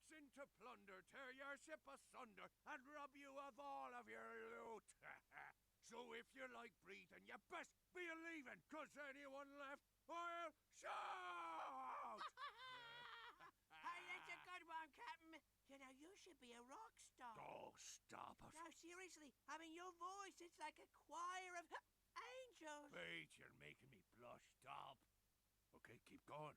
marching to plunder, tear your ship asunder, and rob you of all of your loot. So if you like breathing, you best be a-leaving, 'cause anyone left, I'll shout! Hey, that's a good one, Captain. You know, you should be a rock star. Oh, stop it. No, seriously. I mean, your voice, it's like a choir of angels. Wait, you're making me blush. Stop. Okay, keep going.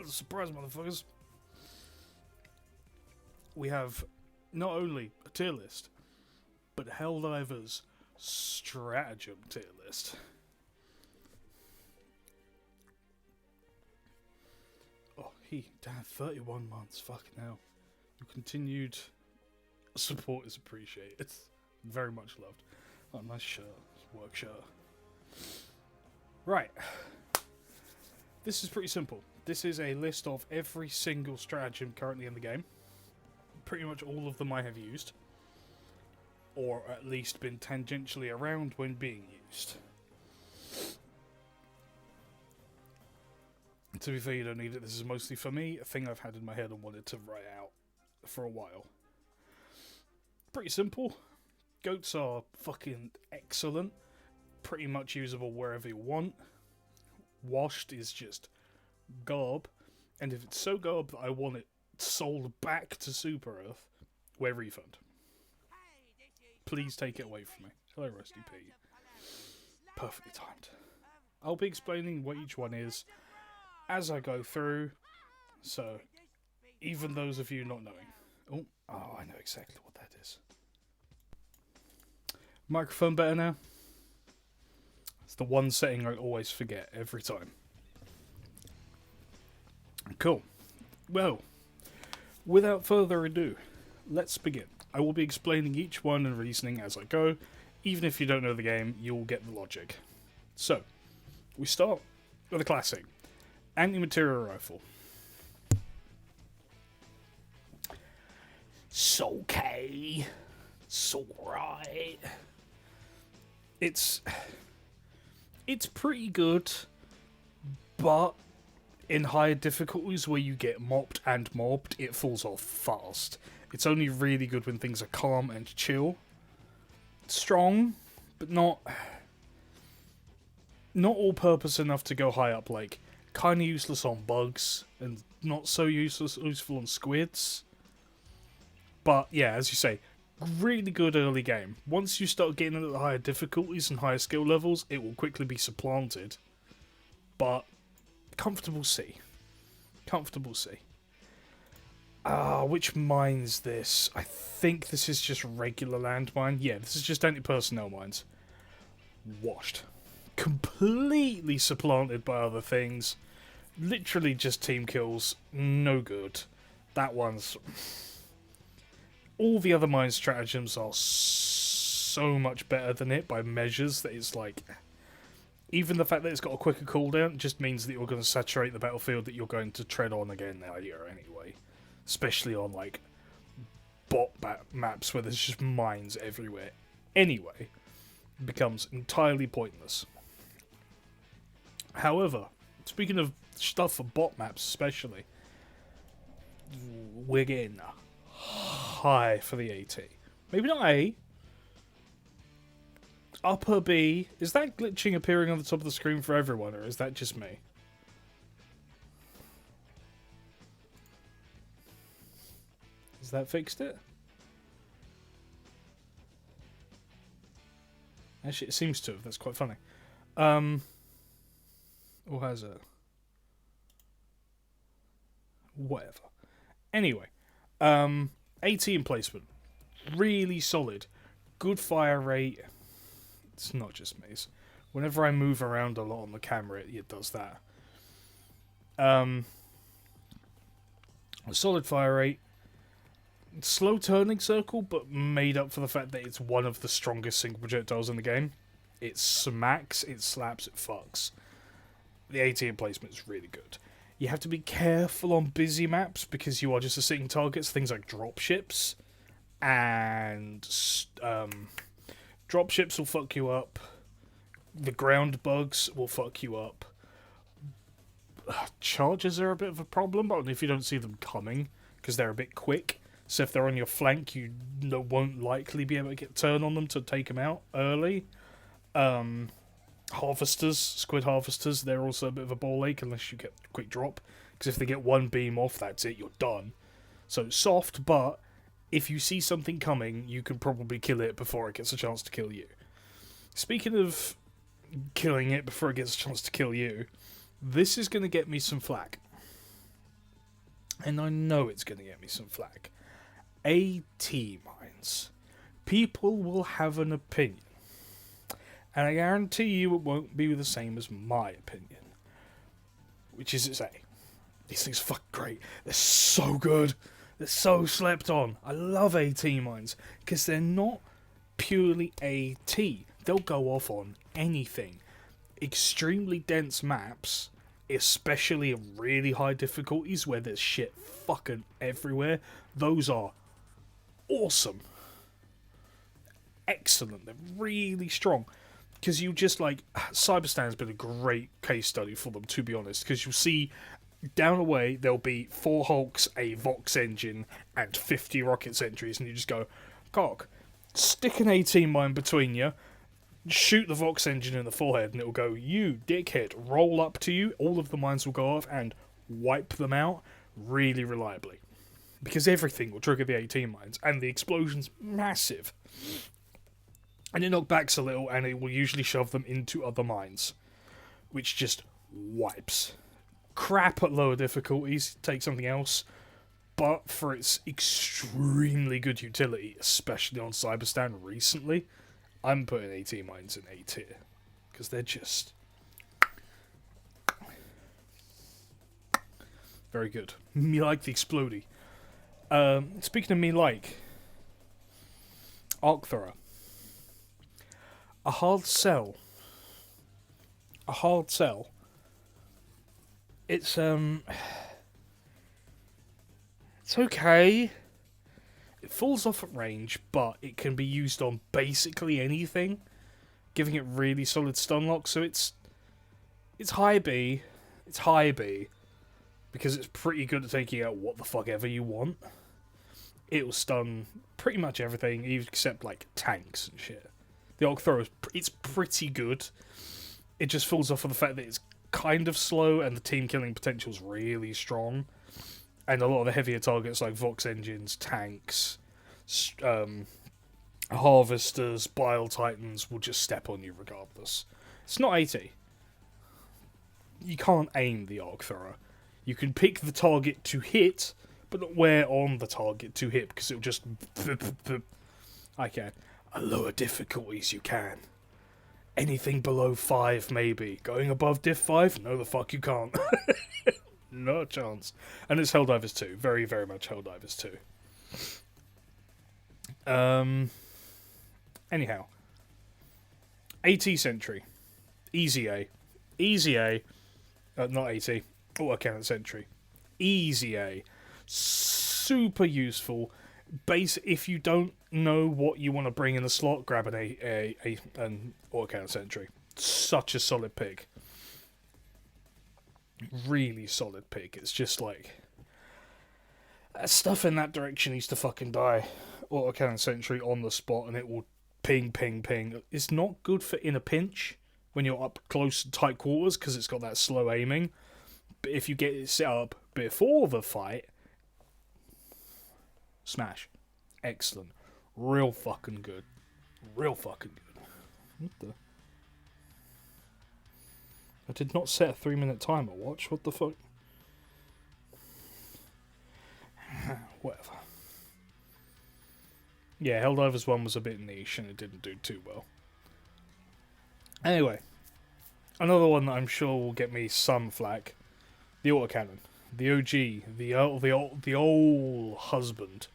Surprise, motherfuckers. We have not only a tier list, but Helldiver's stratagem tier list. Oh, damn, 31 months, fucking hell. Your continued support is appreciated. Very much loved. Oh, nice shirt. Work shirt. Right. This is pretty simple. This is a list of every single stratagem currently in the game. Pretty much all of them I have used. Or at least been tangentially around when being used. To be fair, you don't need it. This is mostly for me, a thing I've had in my head and wanted to write out for a while. Pretty simple. Goats are fucking excellent. Pretty much usable wherever you want. Washed is just garb. And if it's so garb that I want it sold back to Super Earth, we're refund. Please take it away from me. Hello, Rusty P. Perfectly timed. I'll be explaining what each one is as I go through, so even those of you not knowing. Oh, I know exactly what that is. Microphone better now? It's the one setting I always forget every time. Cool. Well, without further ado, let's begin. I will be explaining each one and reasoning as I go. Even if you don't know the game, you'll get the logic. So, we start with a classic. Anti-material rifle. It's okay. It's alright. It's pretty good, but in higher difficulties where you get mopped and mobbed, it falls off fast. It's only really good when things are calm and chill. It's strong, but not all-purpose enough to go high up. Like, kind of useless on bugs, and not so useful on squids. But yeah, as you say, really good early game. Once you start getting into the higher difficulties and higher skill levels, it will quickly be supplanted. But comfortable C. Comfortable C. Which mine's this? I think this is just regular landmine. Yeah, this is just anti-personnel mines. Washed. Completely supplanted by other things. Literally just team kills. No good. That one's... All the other mine stratagems are so much better than it by measures that it's like... Even the fact that it's got a quicker cooldown just means that you're going to saturate the battlefield that you're going to tread on again later anyway. Especially on, like, bot maps where there's just mines everywhere. Anyway, it becomes entirely pointless. However, speaking of stuff for bot maps especially, we're getting high for the AT. Maybe not A. Upper B. Is that glitching appearing on the top of the screen for everyone, or is that just me? Has that fixed it? Actually, it seems to have. That's quite funny. Or has it? Whatever. Anyway. AT emplacement. Really solid. Good fire rate. It's not just me. Whenever I move around a lot on the camera, it does that. A solid fire rate. Slow turning circle, but made up for the fact that it's one of the strongest single projectiles in the game. It smacks, it slaps, it fucks. The AT emplacement is really good. You have to be careful on busy maps because you are just assisting targets, things like dropships. And dropships will fuck you up. The ground bugs will fuck you up. Charges are a bit of a problem, but only if you don't see them coming, because they're a bit quick. So if they're on your flank, you won't likely be able to get turn on them to take them out early. Harvesters, squid harvesters, they're also a bit of a ball ache unless you get quick drop. Because if they get one beam off, that's it, you're done. So soft, but if you see something coming, you can probably kill it before it gets a chance to kill you. Speaking of killing it before it gets a chance to kill you, this is going to get me some flack. and I know it's going to get me some flack, AT mines. People will have an opinion. And I guarantee you it won't be the same as my opinion. Which is to say, these things are fucking great. They're so good. They're so slept on. I love AT mines because they're not purely AT. They'll go off on anything. Extremely dense maps, especially at really high difficulties where there's shit fucking everywhere, those are awesome. Excellent. They're really strong. Because you just like... Cyberstan's been a great case study for them, to be honest. Because you'll see down away there'll be 4 Hulks, a Vox engine, and 50 rocket sentries. And you just go, cock, stick an 18 mine between you, shoot the Vox engine in the forehead, and it'll go, you dickhead, roll up to you. All of the mines will go off and wipe them out really reliably. Because everything will trigger the 18 mines. And the explosion's massive. And it knockbacks a little, and it will usually shove them into other mines, which just wipes. Crap at lower difficulties, take something else, but for its extremely good utility, especially on Cyberstan recently, I'm putting AT mines in A tier, because they're just very good. Me like the Explodey. Speaking of me like, Arc Thrower. A hard sell. It's okay. It falls off at range, but it can be used on basically anything, giving it really solid stun lock. So it's high B. It's high B because it's pretty good at taking out what the fuck ever you want. It will stun pretty much everything, except like tanks and shit. The Arc Thrower, it's pretty good. It just falls off of the fact that it's kind of slow and the team killing potential is really strong. And a lot of the heavier targets like Vox engines, tanks, harvesters, Bile Titans will just step on you regardless. It's not 80. You can't aim the Arc Thrower. You can pick the target to hit, but not where on the target to hit because it'll just... I can. At lower difficulties you can. Anything below 5 maybe. Going above diff 5? No the fuck you can't. No chance. And it's Helldivers 2. Very, very much Helldivers 2. Anyhow. AT Sentry. Easy A. Easy A. Not AT. Autocannon Sentry. Easy A. Super useful. If you don't know what you want to bring in the slot, grab an Autocannon Sentry. Such a solid pick. Really solid pick. It's just like... stuff in that direction needs to fucking die. Autocannon Sentry on the spot and it will ping, ping, ping. It's not good for in a pinch when you're up close to tight quarters because it's got that slow aiming. But if you get it set up before the fight... Smash. Excellent. Real fucking good. Real fucking good. What the... I did not set a 3-minute timer, watch. What the fuck? Whatever. Yeah, Helldivers 1 was a bit niche and it didn't do too well. Anyway. Another one that I'm sure will get me some flack. The Autocannon. The OG. The old husband.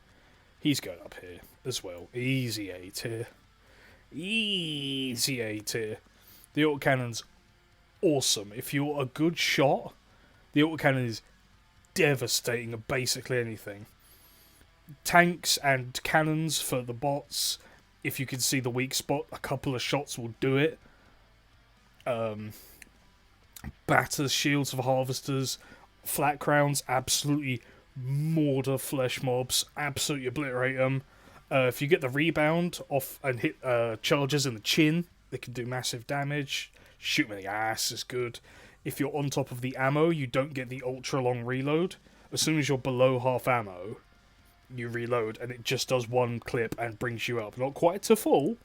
He's going up here as well. Easy A tier. Easy A tier. The Autocannon's awesome. If you're a good shot, the Autocannon is devastating at basically anything. Tanks and cannons for the bots. If you can see the weak spot, a couple of shots will do it. Batters, shields of harvesters, flat crowns, absolutely mortar flesh mobs, absolutely obliterate them. If you get the rebound off and hit charges in the chin, they can do massive damage. Shoot them in the ass is good. If you're on top of the ammo, you don't get the ultra long reload. As soon as you're below half ammo, you reload and it just does one clip and brings you up. Not quite to full,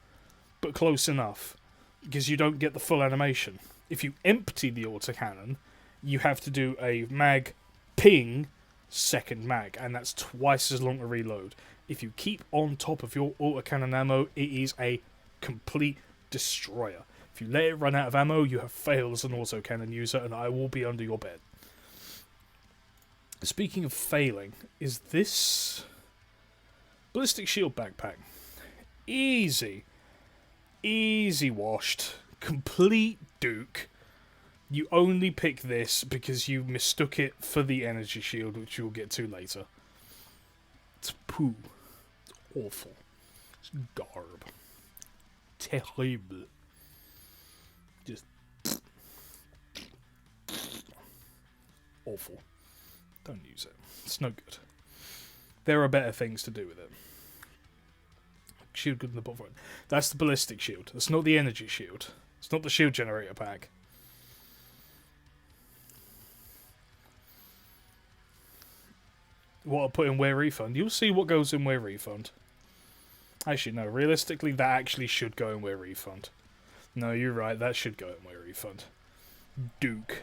but close enough. Because you don't get the full animation. If you empty the autocannon, you have to do a mag ping second mag, and that's twice as long to reload. If you keep on top of your autocannon ammo, it is a complete destroyer. If you let it run out of ammo, you have failed as an autocannon user, and I will be under your bed. Speaking of failing, is this ballistic shield backpack? Easy washed, complete duke. You only pick this because you mistook it for the energy shield, which you'll get to later. It's poo. It's awful. It's garb. Terrible. Just awful. Don't use it. It's no good. There are better things to do with it. Shield good in the bottom. That's the ballistic shield. That's not the energy shield. It's not the shield generator pack. What I put in Wear Refund. You'll see what goes in Wear Refund. Actually, no. Realistically, that actually should go in Wear Refund. No, you're right. That should go in Wear Refund. Duke.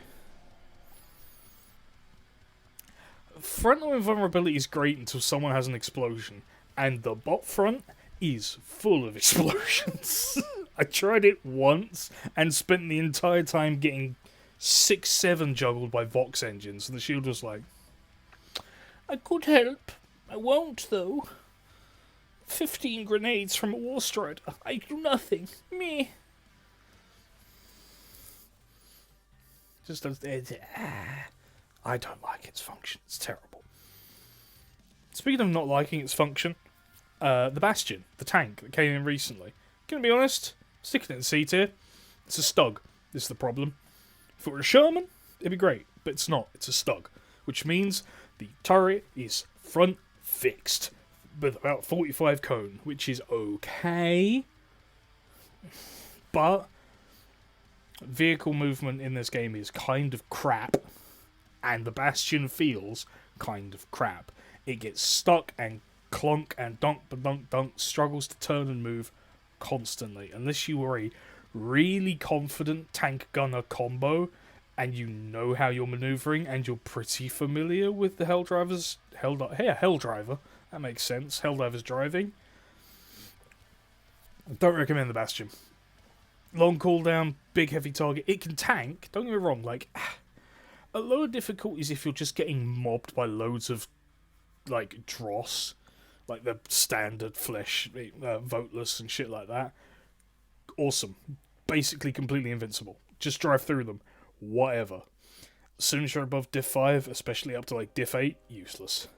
Frontal invulnerability is great until someone has an explosion. And the bot front is full of explosions. I tried it once and spent the entire time getting 6-7 juggled by Vox engines. And the shield was like, I could help. I won't, though. 15 grenades from a War Strider. I do nothing. Me. Just does. I don't like its function. It's terrible. Speaking of not liking its function, the Bastion, the tank that came in recently. Gonna be honest, stick it in C tier. It's a Stug. This is the problem. If it were a Sherman, it'd be great, but it's not. It's a Stug, which means the turret is front fixed with about 45 cone, which is okay, but vehicle movement in this game is kind of crap, and the Bastion feels kind of crap. It gets stuck and clunk and dunk, struggles to turn and move constantly, unless you are a really confident tank gunner combo and you know how you're maneuvering and you're pretty familiar with the Helldriver, that makes sense, Helldriver's driving. Don't recommend the Bastion. Long cooldown, big heavy target. It can tank, don't get me wrong, like, at lower difficulties if you're just getting mobbed by loads of, like, dross, like the standard flesh, voteless and shit like that. Awesome. Basically completely invincible. Just drive through them. Whatever. As soon as you're above diff 5, especially up to like diff 8, useless.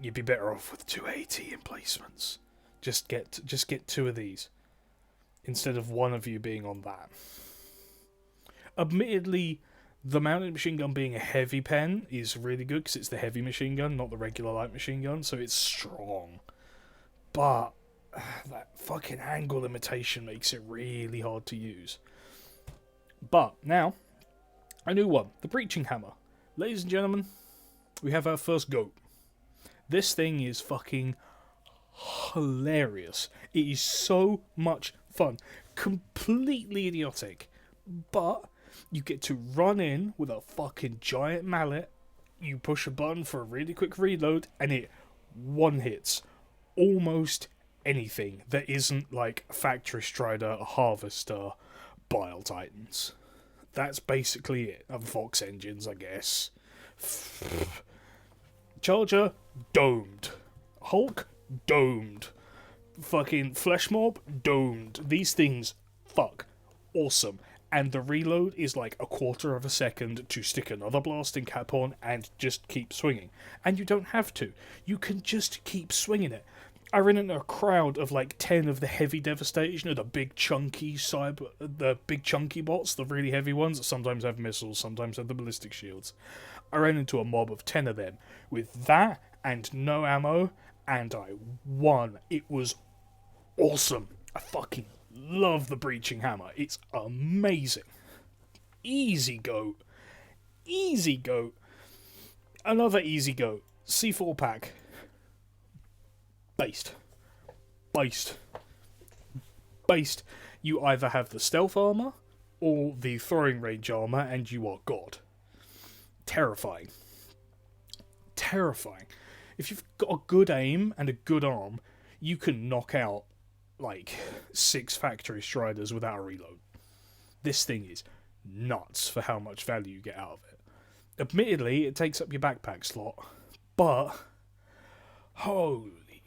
You'd be better off with 280 emplacements. Just get 2 of these instead of one of you being on that. Admittedly, the mounted machine gun being a heavy pen is really good because it's the heavy machine gun, not the regular light machine gun, so it's strong. But that fucking angle limitation makes it really hard to use. But now, a new one, the Breaching Hammer. Ladies and gentlemen, we have our first GOAT. This thing is fucking hilarious. It is so much fun. Completely idiotic. But you get to run in with a fucking giant mallet, you push a button for a really quick reload, and it one-hits almost anything that isn't like a Factory Strider, a Harvester, Bile Titans. That's basically it. Vox engines, I guess. Charger, domed. Hulk, domed. Fucking Flesh Mob, domed. These things, fuck, awesome. And the reload is like a quarter of a second to stick another blasting cap on and just keep swinging. And you don't have to. You can just keep swinging it. I ran into a crowd of like 10 of the heavy devastators, you know, the big chunky bots, the really heavy ones that sometimes have missiles, sometimes have the ballistic shields. I ran into a mob of 10 of them with that and no ammo, and I won. It was awesome. I fucking love the Breaching Hammer. It's amazing. Easy goat. Easy goat. Another easy goat. C4 pack. Based. You either have the stealth armor or the throwing range armor, and you are God. Terrifying. terrifying. If you've got a good aim and a good arm, you can knock out like 6 factory striders without a reload. This thing is nuts for how much value you get out of it. Admittedly, it takes up your backpack slot, but holy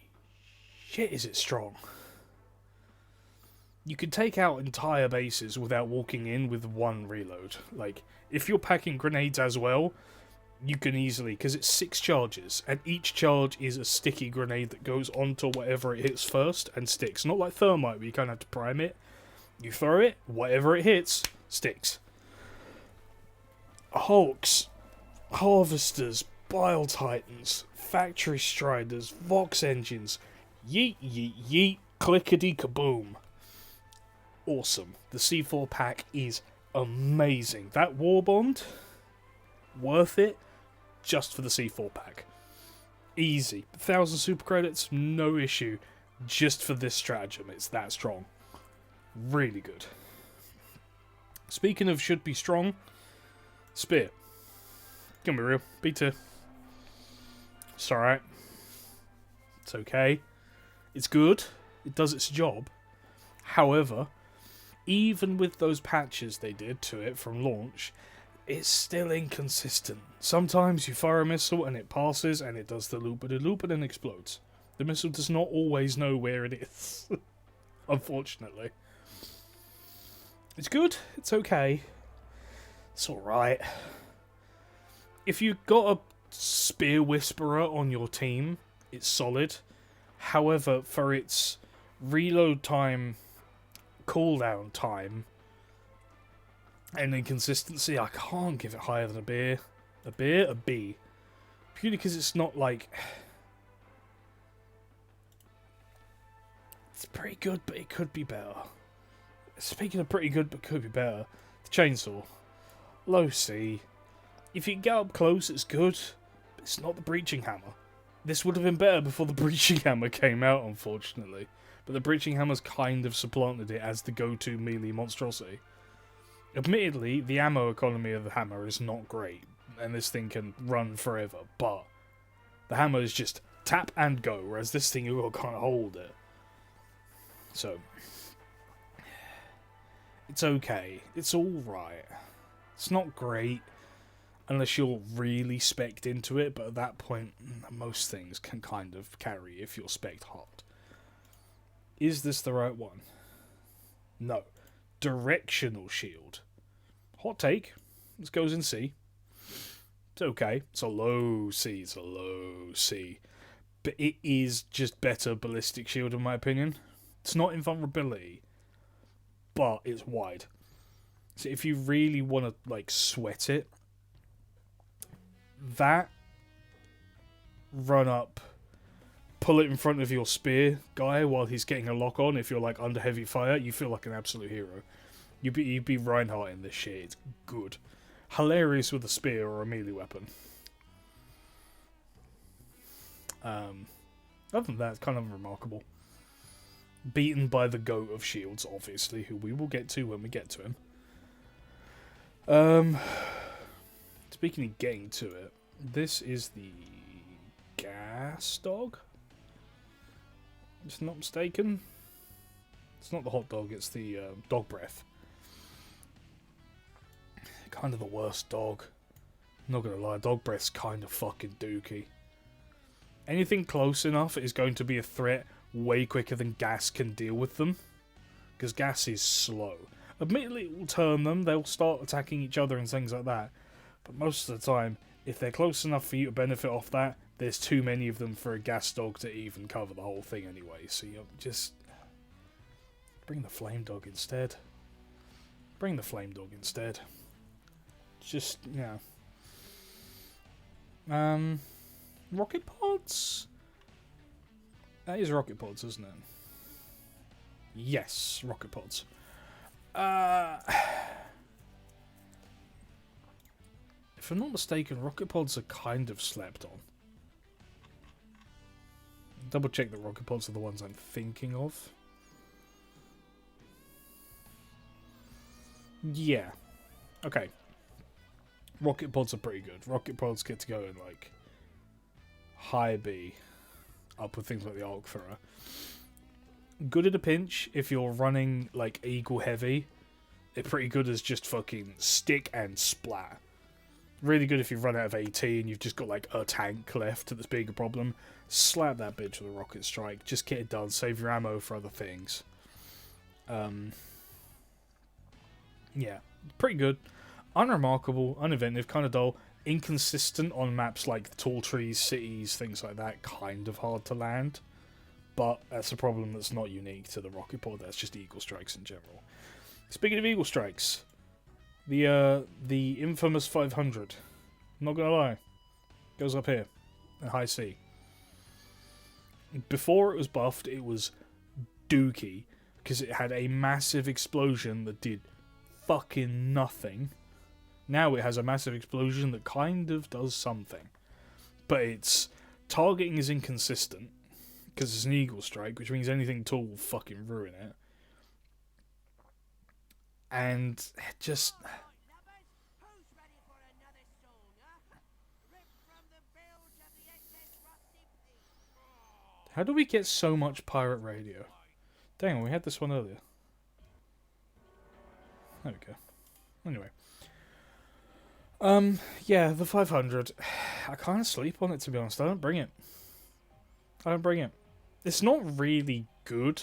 shit, is it strong. You can take out entire bases without walking in with 1 reload. Like, if you're packing grenades as well, you can easily, because it's 6 charges, and each charge is a sticky grenade that goes onto whatever it hits first and sticks. Not like thermite, where you kind of have to prime it. You throw it, whatever it hits, sticks. Hulks, Harvesters, Bile Titans, Factory Striders, Vox Engines, yeet yeet yeet, clickety kaboom. Awesome. The C4 pack is amazing. That War Bond, worth it just for the C4 pack. Easy. 1,000 super credits, no issue. Just for this stratagem, it's that strong. Really good. Speaking of should be strong, Spear. Gonna be real. B2. It's alright. It's okay. It's good. It does its job. However, even with those patches they did to it from launch, it's still inconsistent. Sometimes you fire a missile and it passes and it does the loop-a-de-loop and then explodes. The missile does not always know where it is. Unfortunately. It's good. It's okay. It's alright. If you've got a Spear Whisperer on your team, it's solid. However, for its reload time, cooldown time, and inconsistency, I can't give it higher than a beer. A beer? A B. Purely because it's not like... It's pretty good, but it could be better. Speaking of pretty good, but could be better, the chainsaw. Low C. If you can get up close, it's good, but it's not the breaching hammer. This would have been better before the breaching hammer came out, unfortunately. But the breaching hammer's kind of supplanted it as the go-to melee monstrosity. Admittedly, the ammo economy of the hammer is not great, and this thing can run forever, but the hammer is just tap and go, whereas this thing you've got to kind of hold it. So, it's okay. It's alright. It's not great, unless you're really spec'd into it, but at that point, most things can kind of carry if you're spec'd hard. Is this the right one? No. Directional shield. Hot take. This goes in C. It's okay. It's a low C. It's a low C. But it is just better ballistic shield in my opinion. It's not invulnerability, but it's wide. So if you really want to like sweat it, that run up, pull it in front of your spear guy while he's getting a lock on. If you're like under heavy fire, you feel like an absolute hero. You'd be Reinhardt in this shit. It's good. Hilarious with a spear or a melee weapon. Other than that, it's kind of remarkable. Beaten by the GOAT of shields, obviously, who we will get to when we get to him. Speaking of getting to it, this is the gas dog. If I'm not mistaken. It's not the hot dog, it's the dog breath. Kind of the worst dog. Not gonna lie, dog breath's kind of fucking dookie. Anything close enough is going to be a threat way quicker than gas can deal with them. Because gas is slow. Admittedly, it will turn them, they'll start attacking each other and things like that. But most of the time, if they're close enough for you to benefit off that, there's too many of them for a gas dog to even cover the whole thing anyway. So you just... bring the flame dog instead. Bring the flame dog instead. Just, yeah. Rocket pods? That is rocket pods, isn't it? Yes, rocket pods. If I'm not mistaken, rocket pods are kind of slept on. Double check that rocket pods are the ones I'm thinking of. Yeah. Okay. Rocket pods are pretty good. Rocket pods get to go in like high B, up with things like the Arc Thrower. Good at a pinch if you're running like Eagle Heavy. They're pretty good as just fucking stick and splat. Really good if you run out of AT and you've just got like a tank left that's being a problem. Slap that bitch with a Rocket Strike. Just get it done. Save your ammo for other things. Yeah, pretty good. Unremarkable, uninventive, kind of dull. Inconsistent on maps like Tall Trees, Cities, things like that. Kind of hard to land. But that's a problem that's not unique to the Rocket Pod. That's just Eagle Strikes in general. Speaking of Eagle Strikes, the infamous 500. Not gonna lie, goes up here in high C. Before it was buffed, it was dookie because it had a massive explosion that did fucking nothing. Now it has a massive explosion that kind of does something, but its targeting is inconsistent because it's an Eagle Strike, which means anything tall will fucking ruin it. And it just... How do we get so much pirate radio? Dang, we had this one earlier. There we go. Anyway. Yeah, the 500. I kind of sleep on it, to be honest. I don't bring it. It's not really good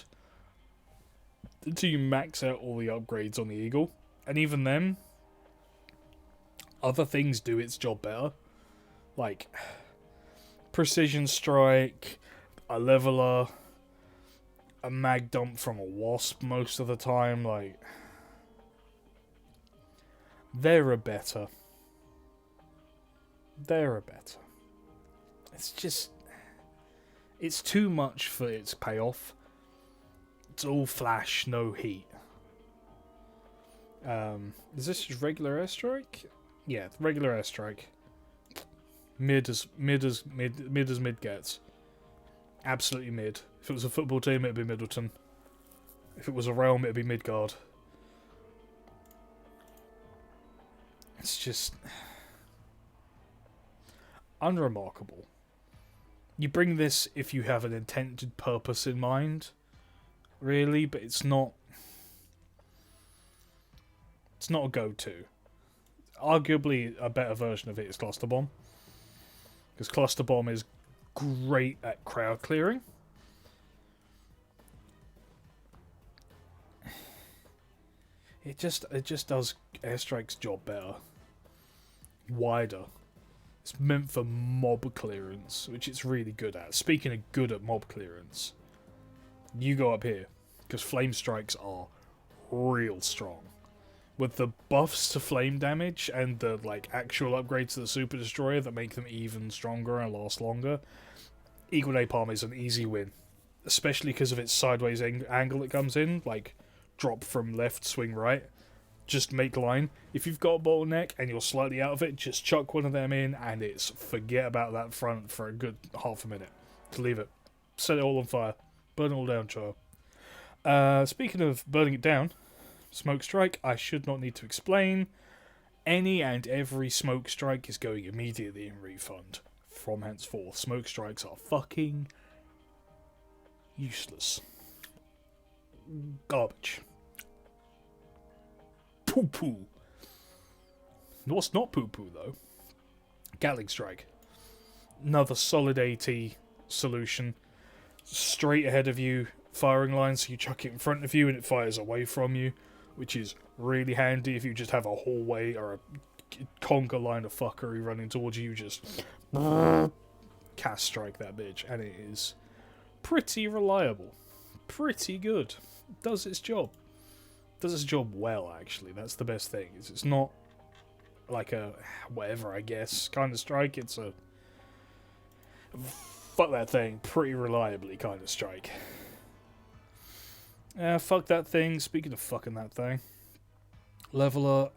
until you max out all the upgrades on the Eagle. And even then, other things do its job better. Like, Precision Strike, a Leveler, a Mag Dump from a Wasp most of the time. Like, they're a better. It's just... It's too much for its payoff. It's all flash, no heat. Is this just regular airstrike? Yeah, regular airstrike. Mid as mid gets. Absolutely mid. If it was a football team, it'd be Middleton. If it was a realm, it'd be Midgard. It's just unremarkable. You bring this if you have an intended purpose in mind, really, but it's not a go-to. Arguably, a better version of it is Cluster Bomb, because Cluster Bomb is great at crowd clearing. It just does Airstrike's job better. Wider. It's meant for mob clearance, which it's really good at. Speaking of good at mob clearance, you go up here, because Flame Strikes are real strong. With the buffs to flame damage and the actual upgrades to the Super Destroyer that make them even stronger and last longer, Eagle Napalm is an easy win. Especially because of its sideways angle it comes in, like drop from left, swing right. Just make line. If you've got a bottleneck and you're slightly out of it, just chuck one of them in and it's forget about that front for a good half a minute. To leave it. Set it all on fire. Burn it all down, child. Speaking of burning it down, Smoke Strike, I should not need to explain. Any and every Smoke Strike is going immediately in refund. From henceforth, Smoke Strikes are fucking useless. Garbage. Poo-poo. What's not poo-poo, though? Gatling Strike. Another solid AT solution. Straight ahead of you, firing line, so you chuck it in front of you and it fires away from you, which is really handy if you just have a hallway or a conga line of fuckery running towards you. You just cast strike that bitch, and it is pretty reliable. Pretty good. Does its job. Does its job well, actually. That's the best thing. It's not like a whatever, I guess, kind of strike. It's a fuck that thing pretty reliably kind of strike. Fuck that thing. Speaking of fucking that thing, Leveler,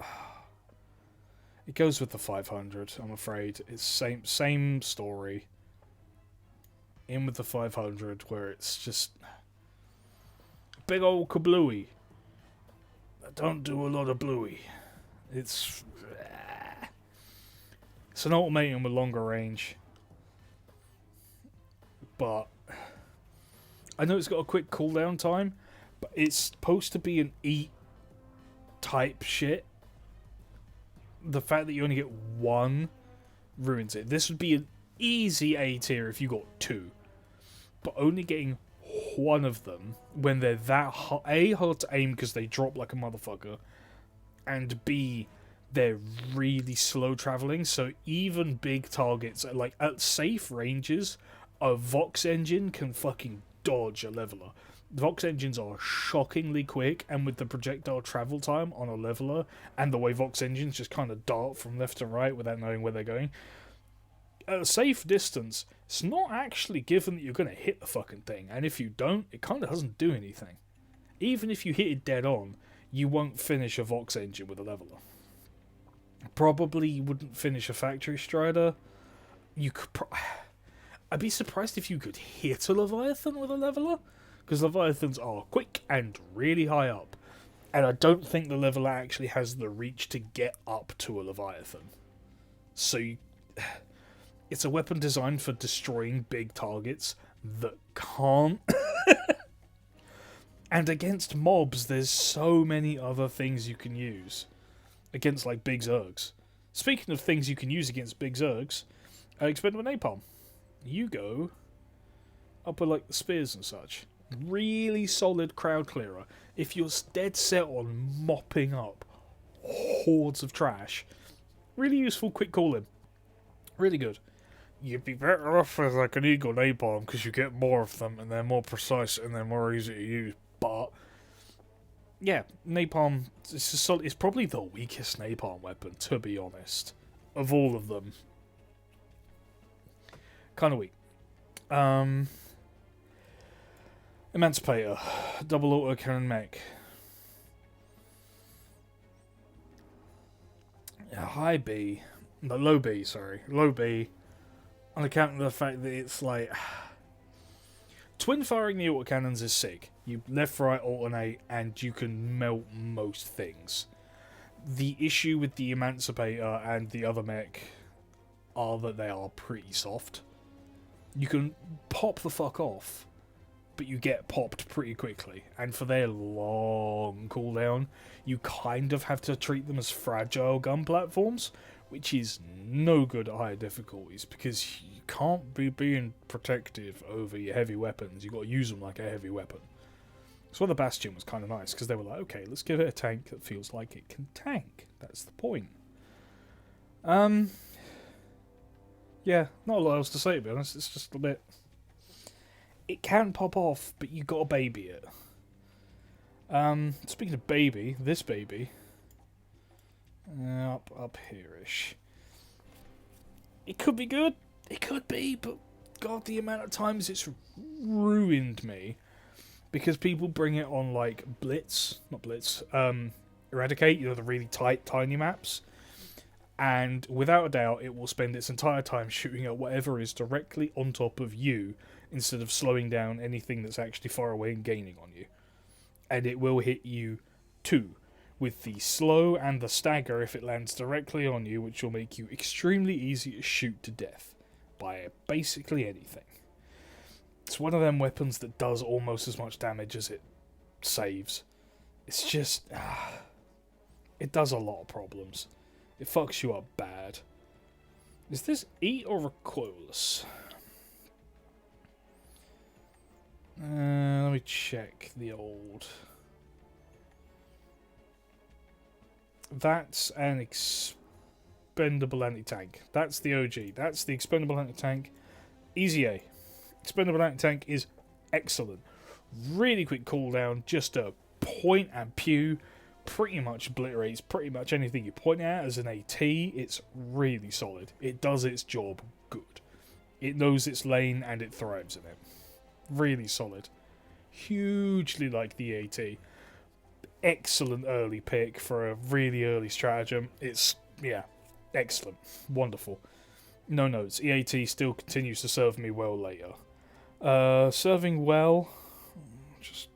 it goes with the 500, I'm afraid. It's same story. In with the 500, where it's just big old kablooey. I don't do a lot of bluey. It's an ultimatum with longer range. I know it's got a quick cooldown time, but it's supposed to be an eat type shit. The fact that you only get one ruins it. This would be an easy A tier if you got two, but only getting one of them when they're that hard to aim because they drop like a motherfucker, and B, they're really slow traveling. So even big targets, like at safe ranges, a Vox engine can fucking dodge a leveler. Vox engines are shockingly quick, and with the projectile travel time on a leveler and the way Vox engines just kind of dart from left to right without knowing where they're going, at a safe distance, it's not actually given that you're going to hit the fucking thing, and if you don't, it kind of doesn't do anything. Even if you hit it dead on, you won't finish a Vox engine with a leveler. Probably wouldn't finish a Factory Strider. You could I'd be surprised if you could hit a Leviathan with a leveler, because Leviathans are quick and really high up, and I don't think the leveler actually has the reach to get up to a Leviathan. So it's a weapon designed for destroying big targets that can't. And against mobs, there's so many other things you can use against, like, big Zergs. Speaking of things you can use against big Zergs, Expendable Napalm. You go up with, like, the spears and such. Really solid crowd clearer. If you're dead set on mopping up hordes of trash, really useful quick call-in. Really good. You'd be better off with, like, an Eagle Napalm because you get more of them and they're more precise and they're more easy to use. But yeah, Napalm it's probably the weakest Napalm weapon, to be honest, of all of them. Kind of weak. Emancipator, double autocannon mech. High B, no, low B, sorry, low B, on account of the fact that it's like twin firing the autocannons is sick. You left, right, alternate, and you can melt most things. The issue with the Emancipator and the other mech are that they are pretty soft. You can pop the fuck off, but you get popped pretty quickly. And for their long cooldown, you kind of have to treat them as fragile gun platforms, which is no good at higher difficulties, because you can't be being protective over your heavy weapons. You've got to use them like a heavy weapon. So the Bastion was kind of nice, because they were like, okay, let's give it a tank that feels like it can tank. That's the point. Yeah, not a lot else to say, to be honest. It's just a bit... It can pop off, but you got to baby it. Speaking of baby, this baby... up here-ish. It could be good. It could be, but God, the amount of times it's ruined me. Because people bring it on, like, Eradicate, you know, the really tight, tiny maps. And without a doubt, it will spend its entire time shooting at whatever is directly on top of you, instead of slowing down anything that's actually far away and gaining on you. And it will hit you too, with the slow and the stagger if it lands directly on you, which will make you extremely easy to shoot to death by basically anything. It's one of them weapons that does almost as much damage as it saves. It's just... it does a lot of problems. It fucks you up bad. Is this eat or recoilless? Let me check the old... That's an expendable anti-tank. That's the OG. That's the expendable anti-tank. Easy A. Expendable anti-tank is excellent. Really quick cooldown, just a point and pew. Pretty much obliterates pretty much anything you point at as an AT. It's really solid. It does its job good. It knows its lane and it thrives in it. Really solid. Hugely like the AT. Excellent early pick for a really early stratagem. It's, yeah, excellent. Wonderful. No notes. EAT still continues to serve me well later. Serving well, just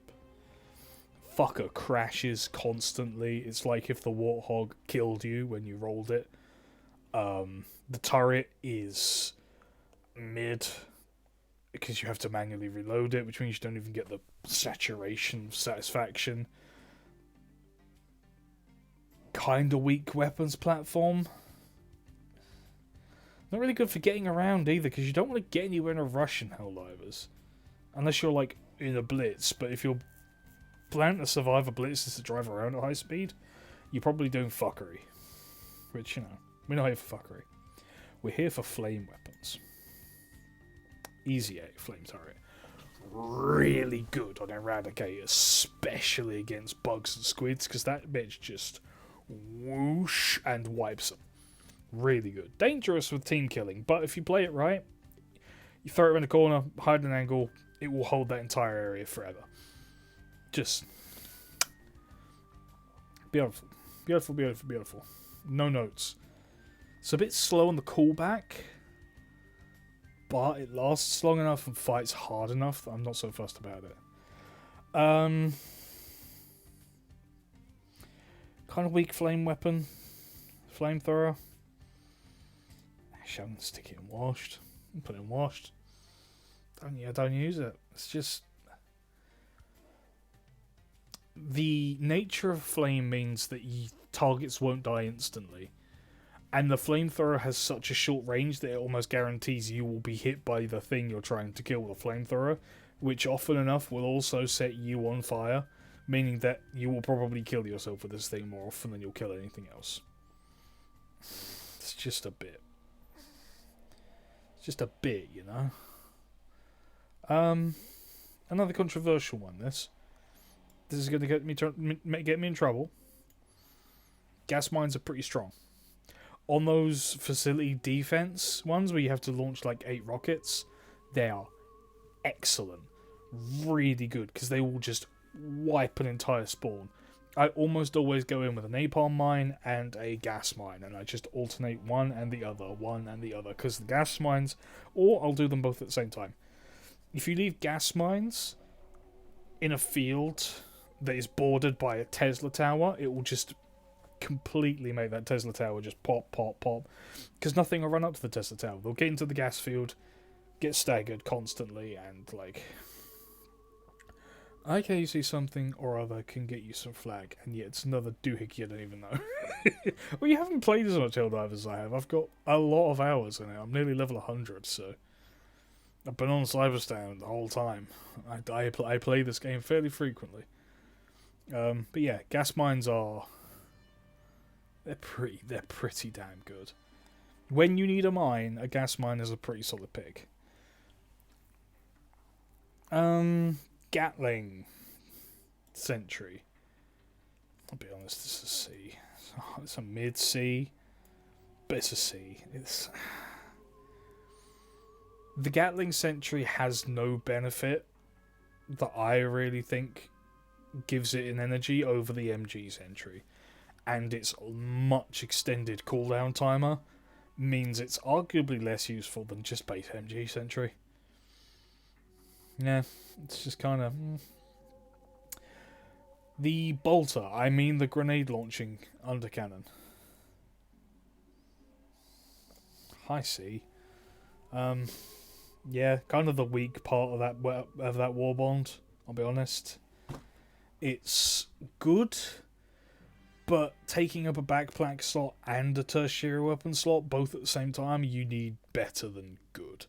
fucker crashes constantly. It's like if the Warthog killed you when you rolled it. The turret is mid. because you have to manually reload it, which means you don't even get the saturation satisfaction. Kinda weak weapons platform. Not really good for getting around either, because you don't want to get anywhere in a rush in Helldivers. Unless you're like in a blitz, but if you're planning to survive a blitz is to drive around at high speed, you're probably doing fuckery. Which, you know, we're not here for fuckery. We're here for flame weapons. Easy A, flame turret. Really good on Eradicate, especially against bugs and squids, because that bitch just whoosh and wipes them. Really good. Dangerous with team killing, but if you play it right, you throw it in a corner, hide an angle, it will hold that entire area forever. Just beautiful. Beautiful, beautiful, beautiful. No notes. It's a bit slow on the callback, but it lasts long enough and fights hard enough that I'm not so fussed about it. Kind of weak flame weapon. Flamethrower. Actually, I'm going to stick it in washed. Put it in washed. Don't use it. It's just... The nature of flame means that targets won't die instantly. And the flamethrower has such a short range that it almost guarantees you will be hit by the thing you're trying to kill with a flamethrower, which often enough will also set you on fire, meaning that you will probably kill yourself with this thing more often than you'll kill anything else. It's just a bit. It's just a bit, you know? Another controversial one, this. This is going to get me in trouble. Gas mines are pretty strong. On those facility defense ones where you have to launch like 8 rockets, they are excellent. Really good, because they will just wipe an entire spawn. I almost always go in with a napalm mine and a gas mine, and I just alternate one and the other, because the gas mines, or I'll do them both at the same time. If you leave gas mines in a field that is bordered by a Tesla tower, it will just completely make that Tesla tower just pop, pop, pop. Because nothing will run up to the Tesla tower. They'll get into the gas field, get staggered constantly, and like... Okay, you see something or other can get you some flag, and yet it's another doohickey you don't even know. Well, you haven't played as much Helldivers as I have. I've got a lot of hours in it. I'm nearly level 100, so... I've been on Cyberstand the whole time. I play this game fairly frequently. But yeah, gas mines are... They're pretty damn good. When you need a mine, a gas mine is a pretty solid pick. Gatling Sentry. I'll be honest, this is a C. It's a mid-C, but it's a C. The Gatling Sentry has no benefit that I really think gives it an energy over the MG Sentry. And its much extended cooldown timer means it's arguably less useful than just base MG Sentry. Yeah, it's just kind of... The bolter, I mean the grenade launching undercannon. I see. Yeah, kind of the weak part of that war bond, I'll be honest. It's good, but taking up a backpack slot and a tertiary weapon slot both at the same time, you need better than good.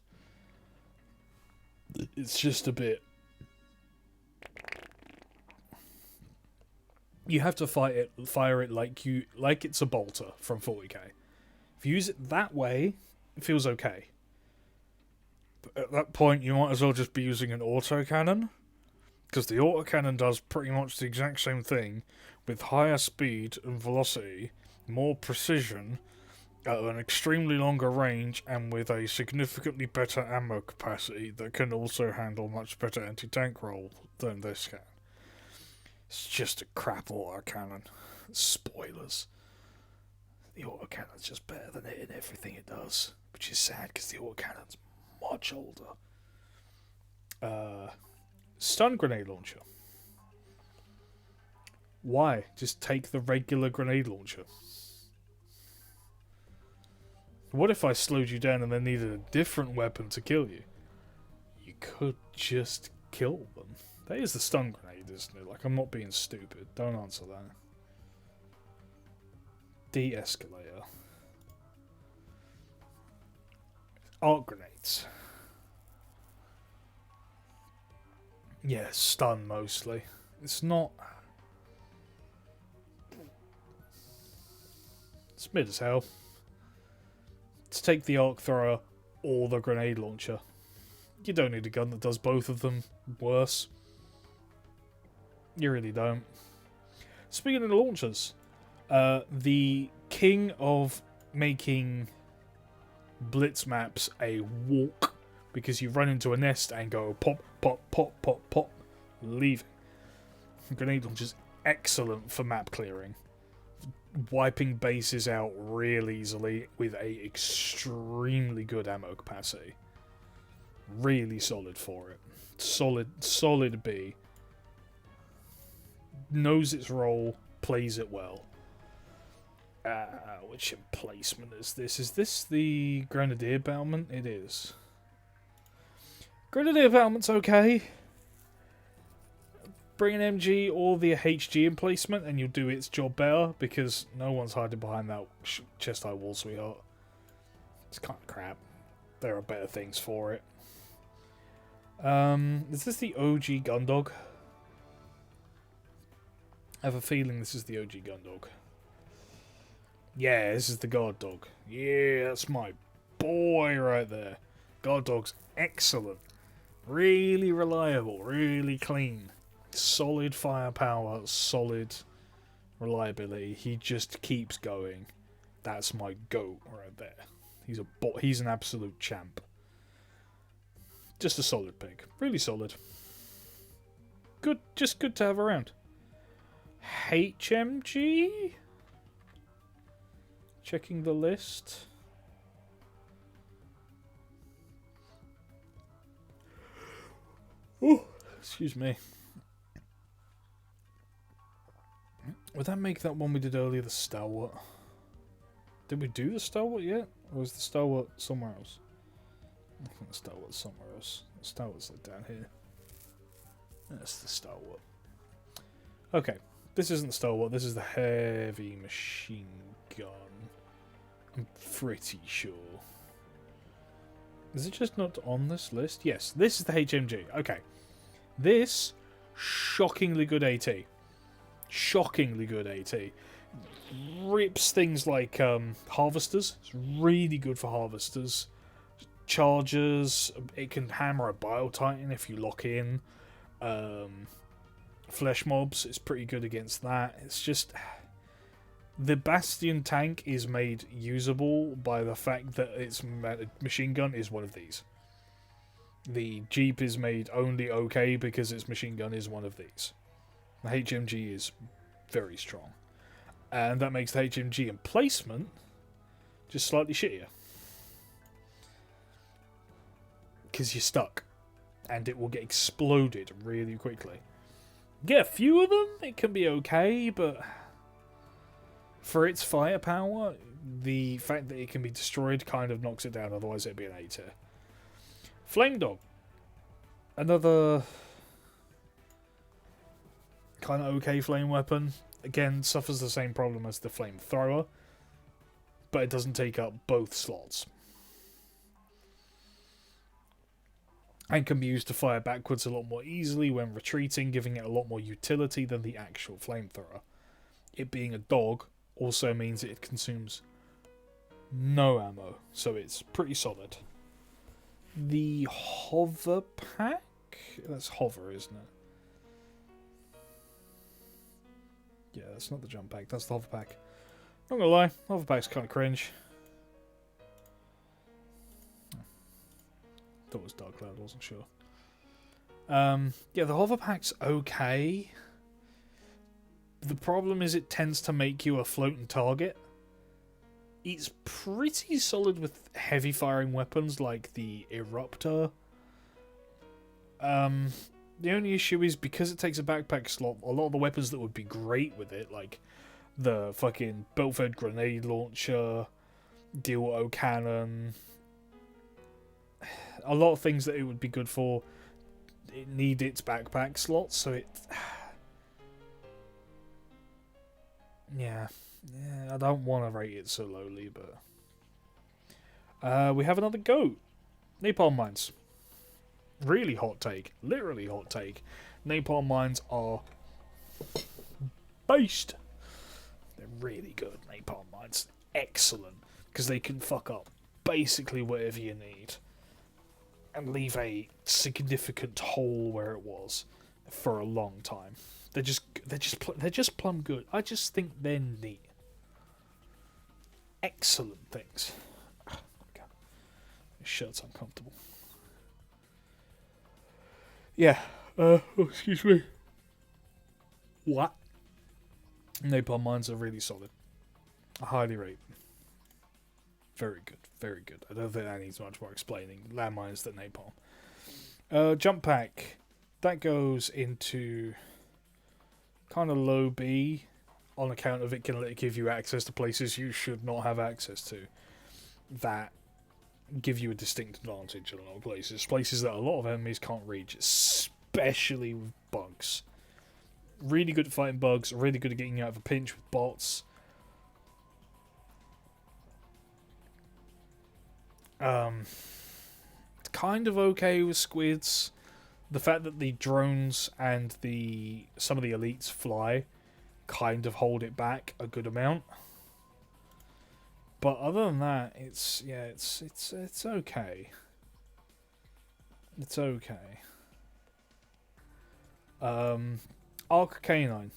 It's just a bit... You have to fire it like it's a bolter from 40k. If you use it that way, it feels okay. But at that point, you might as well just be using an autocannon, because the autocannon does pretty much the exact same thing, with higher speed and velocity, more precision, at an extremely longer range, and with a significantly better ammo capacity that can also handle much better anti-tank roll than this can. It's just a crap autocannon. Spoilers. The autocannon's just better than it in everything it does, which is sad because the autocannon's much older. Stun grenade launcher. Why? Just take the regular grenade launcher. What if I slowed you down and then needed a different weapon to kill you? You could just kill them. That is the stun grenade, isn't it? Like, I'm not being stupid. Don't answer that. De-escalator. Arc grenades. Yeah, stun mostly. It's not... It's mid as hell. Let's take the arc thrower or the grenade launcher. You don't need a gun that does both of them worse. You really don't. Speaking of the launchers, the king of making blitz maps a walk, because you run into a nest and go pop, pop, pop, pop, pop, leaving. Grenade launcher's excellent for map clearing. Wiping bases out real easily with a extremely good ammo capacity. Really solid for it. Solid B. Knows its role, plays it well. Which emplacement is this? Is this the Grenadier battlement? It is. Grenadier battlement's okay. Bring an MG or the HG emplacement and you'll do its job better, because no one's hiding behind that chest high wall, sweetheart. It's kind of crap. There are better things for it. Is this the OG Gundog? I have a feeling this is the OG Gundog. Yeah, this is the Guard Dog. Yeah, that's my boy right there. Guard Dog's excellent. Really reliable, really clean. Solid firepower, solid reliability. He just keeps going. That's my goat right there. He's an absolute champ. Just a solid pick. Really solid. Good, just good to have around. HMG? Checking the list. Oh, excuse me. Would that make that one we did earlier the Stalwart? Did we do the Stalwart yet? Or was the Stalwart somewhere else? I think the Stalwart's somewhere else. The Stalwart's like down here. That's the Stalwart. Okay, this isn't the Stalwart, this is the heavy machine gun. I'm pretty sure. Is it just not on this list? Yes, this is the HMG. Okay. This, shockingly good AT. Shockingly good AT. Rips things like harvesters. It's really good for harvesters. Chargers. It can hammer a Bile-Titan if you lock in. Flesh mobs. It's pretty good against that. It's just... The Bastion tank is made usable by the fact that its machine gun is one of these. The Jeep is made only okay because its machine gun is one of these. The HMG is very strong. And that makes the HMG emplacement just slightly shittier. Because you're stuck. And it will get exploded really quickly. Get a few of them, it can be okay, but... For its firepower, the fact that it can be destroyed kind of knocks it down, otherwise it'd be an A tier. Flame Dog. Another kind of okay flame weapon. Again, suffers the same problem as the flamethrower, but it doesn't take up both slots. And can be used to fire backwards a lot more easily when retreating, giving it a lot more utility than the actual flamethrower. It being a dog also means it consumes no ammo, so it's pretty solid. The hover pack? That's hover, isn't it? Yeah, that's not the jump pack, that's the hover pack. Not gonna lie, hover pack's kind of cringe. Thought it was Dark Cloud, wasn't sure. Yeah, the hover pack's okay. The problem is it tends to make you a floating target. It's pretty solid with heavy firing weapons like the Eruptor. The only issue is because it takes a backpack slot, a lot of the weapons that would be great with it, like the fucking belt-fed grenade launcher, dual cannon, a lot of things that it would be good for, it need its backpack slots, so it... Yeah, I don't want to rate it so lowly, but... we have another goat. Napalm mines. Really hot take. Literally hot take. Napalm mines are... based. They're really good, napalm mines. Excellent. Because they can fuck up basically whatever you need. And leave a significant hole where it was for a long time. They're just plumb good. I just think they're neat. Excellent things. Oh, God. This shirt's uncomfortable. Yeah. Excuse me. What? Napalm mines are really solid. I highly rate. Very good. Very good. I don't think that needs much more explaining. Landmines than napalm. Jump pack. That goes into kind of low B on account of it can give you access to places you should not have access to. That give you a distinct advantage in a lot of places. Places that a lot of enemies can't reach, especially with bugs. Really good at fighting bugs, really good at getting you out of a pinch with bots. It's kind of okay with squids. The fact that the drones and some of the elites fly kind of hold it back a good amount. But other than that, it's okay. It's okay. Arc Canine.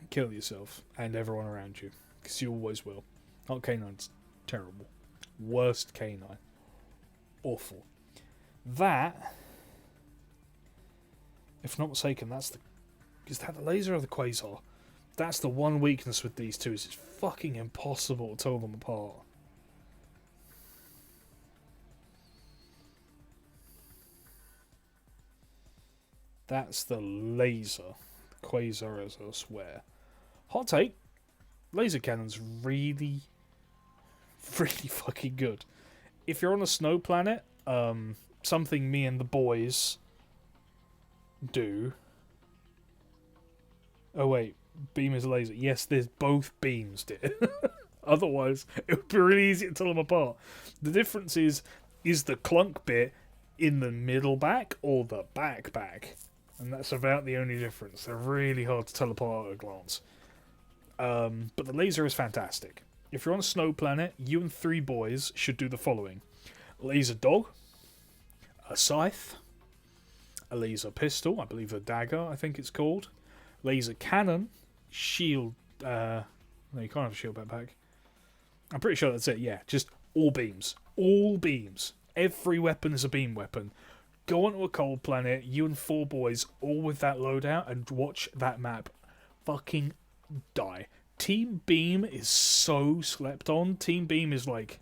Kill yourself and everyone around you, because you always will. Arc Canine's terrible. Worst canine. Awful. That, if not mistaken, is that the laser or the quasar? That's the one weakness with these two, is it's fucking impossible to tell them apart. That's the laser. The quasar is elsewhere. Hot take. Laser cannon's really, really fucking good. If you're on a snow planet, something me and the boys do... Oh wait, beam is a laser. Yes, there's both beams, dear. Otherwise, it would be really easy to tell them apart. The difference is the clunk bit in the middle back or the back? And that's about the only difference. They're really hard to tell apart at a glance. But the laser is fantastic. If you're on a snow planet, you and 3 boys should do the following. Laser dog, a scythe, a laser pistol, I believe a dagger, I think it's called, laser cannon, shield, no, you can't have a shield backpack. I'm pretty sure that's it, yeah, just all beams. All beams. Every weapon is a beam weapon. Go onto a cold planet, you and 4 boys, all with that loadout, and watch that map fucking die. Team Beam is so slept on. Team Beam is like,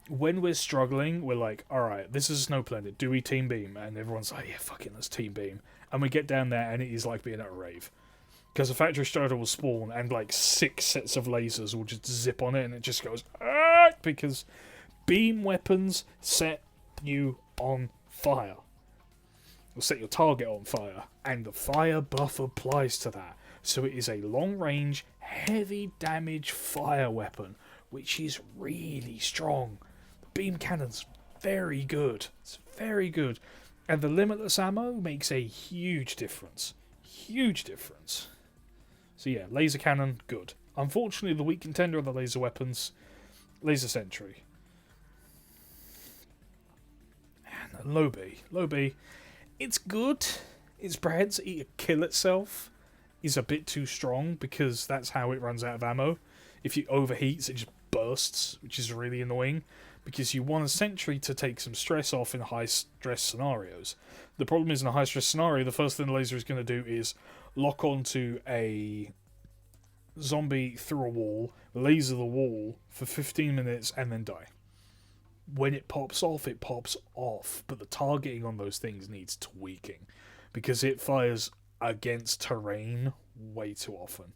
when we're struggling, we're like, alright, this is a snow planet, do we Team Beam? And everyone's like, yeah, fucking let's Team Beam. And we get down there and it is like being at a rave. Because a factory strider will spawn and like 6 sets of lasers will just zip on it and it just goes, ah! Because beam weapons set you on fire. Will set your target on fire. And the fire buff applies to that. So it is a long-range, heavy damage fire weapon, which is really strong. The beam cannon's very good. It's very good. And the limitless ammo makes a huge difference. Huge difference. So yeah, laser cannon, good. Unfortunately, the weak contender of the laser weapons, laser sentry. And low B. Low B, it's good. Its breads kill itself is a bit too strong because that's how it runs out of ammo. If it overheats, it just bursts, which is really annoying because you want a sentry to take some stress off in high stress scenarios. The problem is in a high stress scenario, the first thing the laser is going to do is lock onto a zombie through a wall, laser the wall for 15 minutes and then die. When it pops off, but the targeting on those things needs tweaking because it fires against terrain way too often.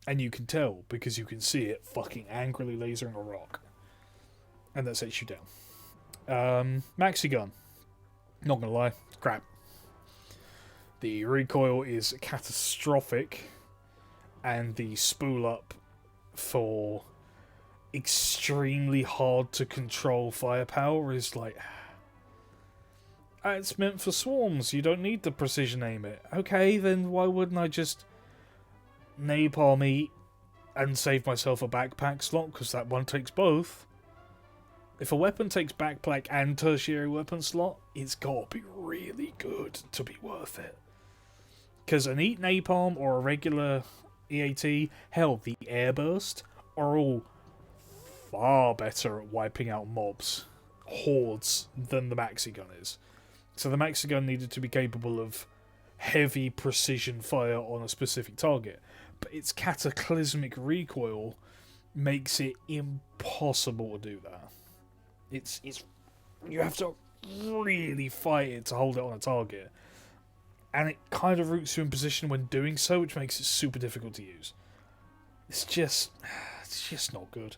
And you can tell because you can see it fucking angrily lasering a rock. and that sets you down. Maxi gun, not gonna lie, it's crap. The recoil is catastrophic, and the spool up for extremely hard to control firepower is like, it's meant for swarms, you don't need to precision aim it. Okay, then why wouldn't I just napalm eat and save myself a backpack slot, because that one takes both. If a weapon takes backpack and tertiary weapon slot, it's got to be really good to be worth it. Because an Eat Napalm or a regular EAT, hell, the Airburst, are all far better at wiping out mobs, hordes, than the Maxi Gun is. So the Maxi Gun needed to be capable of heavy precision fire on a specific target. But its cataclysmic recoil makes it impossible to do that. It's you have to really fight it to hold it on a target. And it kind of roots you in position when doing so, which makes it super difficult to use. It's just not good.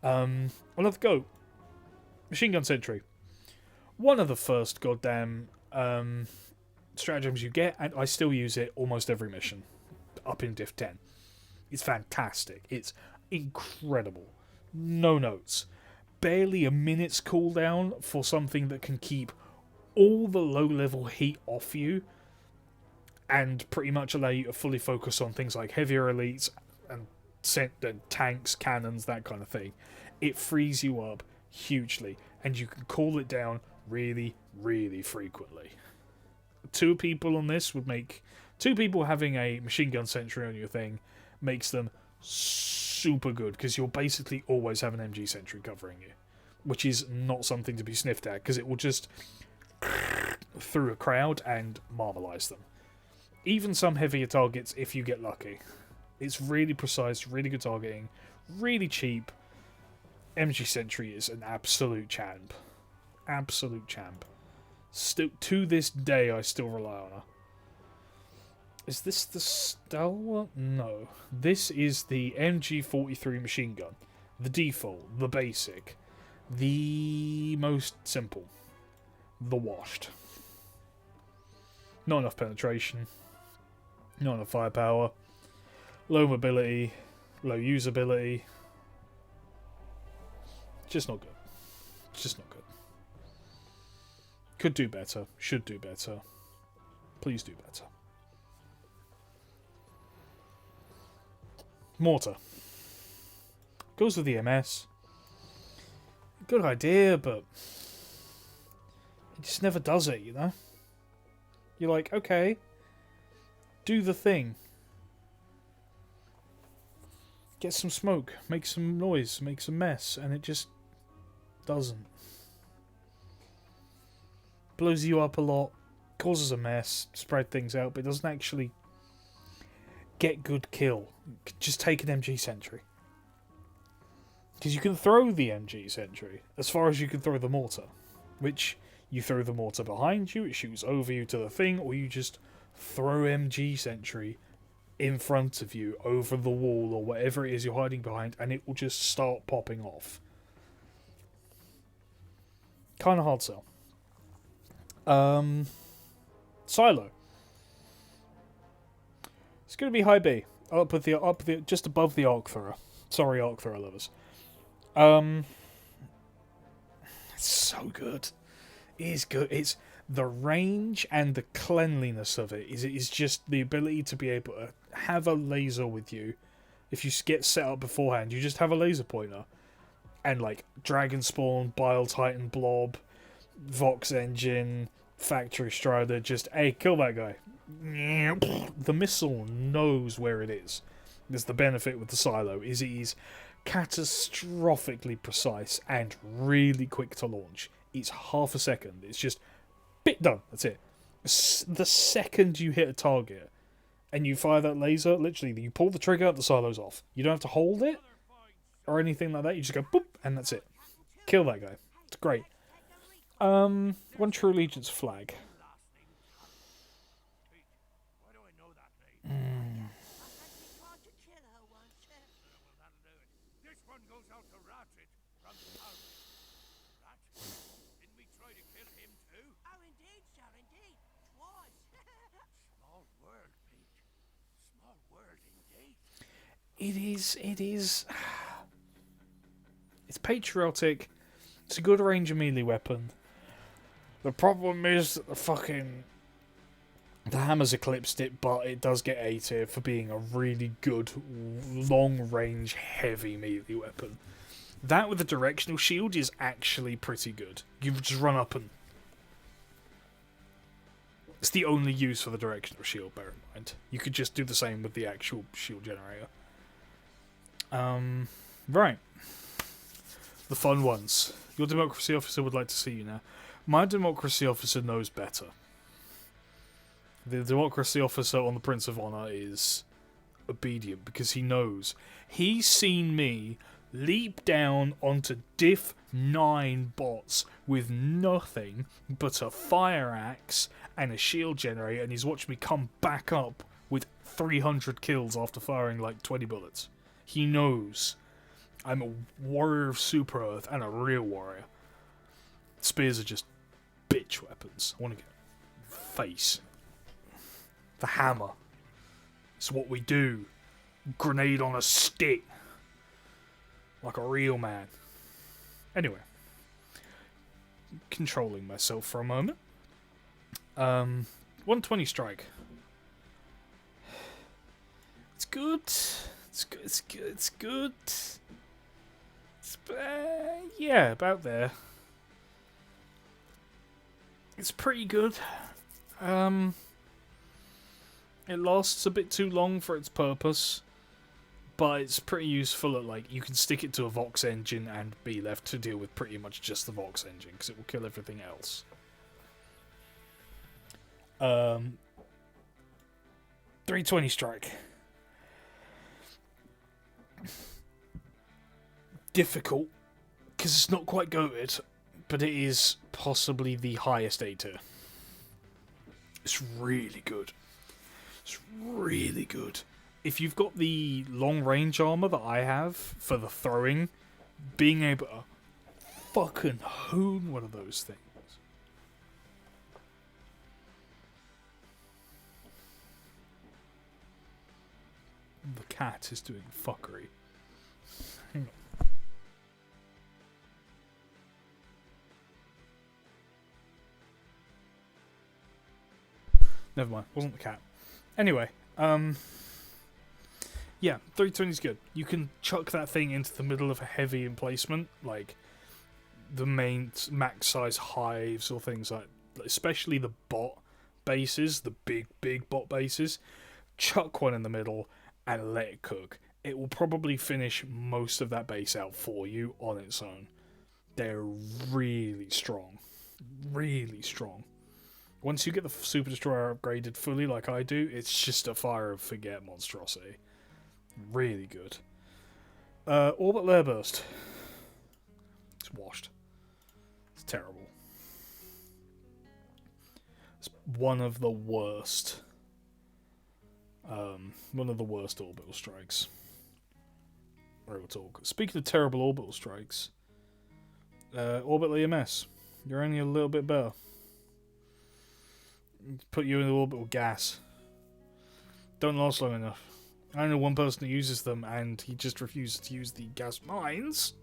Let's go. Machine Gun Sentry. One of the first goddamn stratagems you get, and I still use it almost every mission, up in Diff 10. It's fantastic. It's incredible. No notes. Barely a minute's cooldown for something that can keep all the low-level heat off you and pretty much allow you to fully focus on things like heavier elites and tanks, cannons, that kind of thing. It frees you up hugely, and you can cool it down really, really frequently. Two people having a machine gun sentry on your thing makes them super good, because you'll basically always have an MG sentry covering you, which is not something to be sniffed at, because it will just through a crowd and marmalize them. Even some heavier targets, if you get lucky. It's really precise, really good targeting, really cheap. MG Sentry is an absolute champ. Absolute champ. Still, to this day, I still rely on her. Is this the Stalwart? No. This is the MG43 machine gun. The default, the basic, the most simple. The washed. Not enough penetration. Not enough firepower. Low mobility. Low usability. Just not good. Just not good. Could do better. Should do better. Please do better. Mortar. Goes with the MS. Good idea, but it just never does it, you know? You're like, okay, do the thing. Get some smoke, make some noise, make some mess, and it just doesn't. Blows you up a lot, causes a mess, spread things out, but it doesn't actually get good kill. Just take an MG Sentry. Because you can throw the MG Sentry as far as you can throw the mortar, which you throw the mortar behind you, it shoots over you to the thing, or you just throw MG Sentry in front of you, over the wall, or whatever it is you're hiding behind, and it will just start popping off. Kind of hard sell. Silo. It's going to be high B. Just above the Arc Thrower. Sorry, Arc Thrower lovers. It's so good. It is good. It's the range and the cleanliness of it. Is just the ability to be able to have a laser with you. If you get set up beforehand, you just have a laser pointer. And like Dragon Spawn, Bile Titan Blob, Vox Engine, Factory Strider, just, hey, kill that guy. The missile knows where it is. There's the benefit with the silo, is it is catastrophically precise and really quick to launch. It's half a second. It's just, bit done. That's it. The second you hit a target and you fire that laser, literally, you pull the trigger, the silo's off. You don't have to hold it or anything like that. You just go, boop, and that's it. Kill that guy. It's great. One True Allegiance flag. It is. It's patriotic. It's a good range of melee weapon. The problem is that the hammer's eclipsed it, but it does get A tier for being a really good long range heavy melee weapon. That with the directional shield is actually pretty good. You just run up and... It's the only use for the directional shield, bear in mind. You could just do the same with the actual shield generator. Right. The fun ones. Your democracy officer would like to see you now. My democracy officer knows better. The democracy officer on the Prince of Honor is obedient because he knows. He's seen me leap down onto Diff 9 bots with nothing but a fire axe and a shield generator, and he's watched me come back up with 300 kills after firing like 20 bullets. He knows I'm a warrior of Super Earth and a real warrior. Spears are just bitch weapons. I want to get face. The hammer. It's what we do. Grenade on a stick. Like a real man. Anyway. Controlling myself for a moment. 120 strike. It's good. It's good. Yeah, about there. It's pretty good. It lasts a bit too long for its purpose, but it's pretty useful at, like, you can stick it to a Vox engine and be left to deal with pretty much just the Vox engine, because it will kill everything else. 320 strike. Difficult, because it's not quite goated, but it is possibly the highest A tier. It's really good. It's really good. If you've got the long range armor that I have for the throwing, being able to fucking hoon one of those things. The cat is doing fuckery. Hang on. Never mind, wasn't the cat. Anyway, yeah, 320 is good. You can chuck that thing into the middle of a heavy emplacement, like the main max size hives or things like, especially the bot bases, the big bot bases. Chuck one in the middle and let it cook. It will probably finish most of that base out for you on its own. They're really strong. Really strong. Once you get the Super Destroyer upgraded fully like I do, it's just a fire of forget monstrosity. Really good. Orbit Lair Burst. It's washed. It's terrible. It's one of the worst. One of the worst orbital strikes. Real talk. Speaking of terrible orbital strikes, Orbital EMS. You're only a little bit better. Put you in the orbital gas. Don't last long enough. I know one person who uses them, and he just refuses to use the gas mines,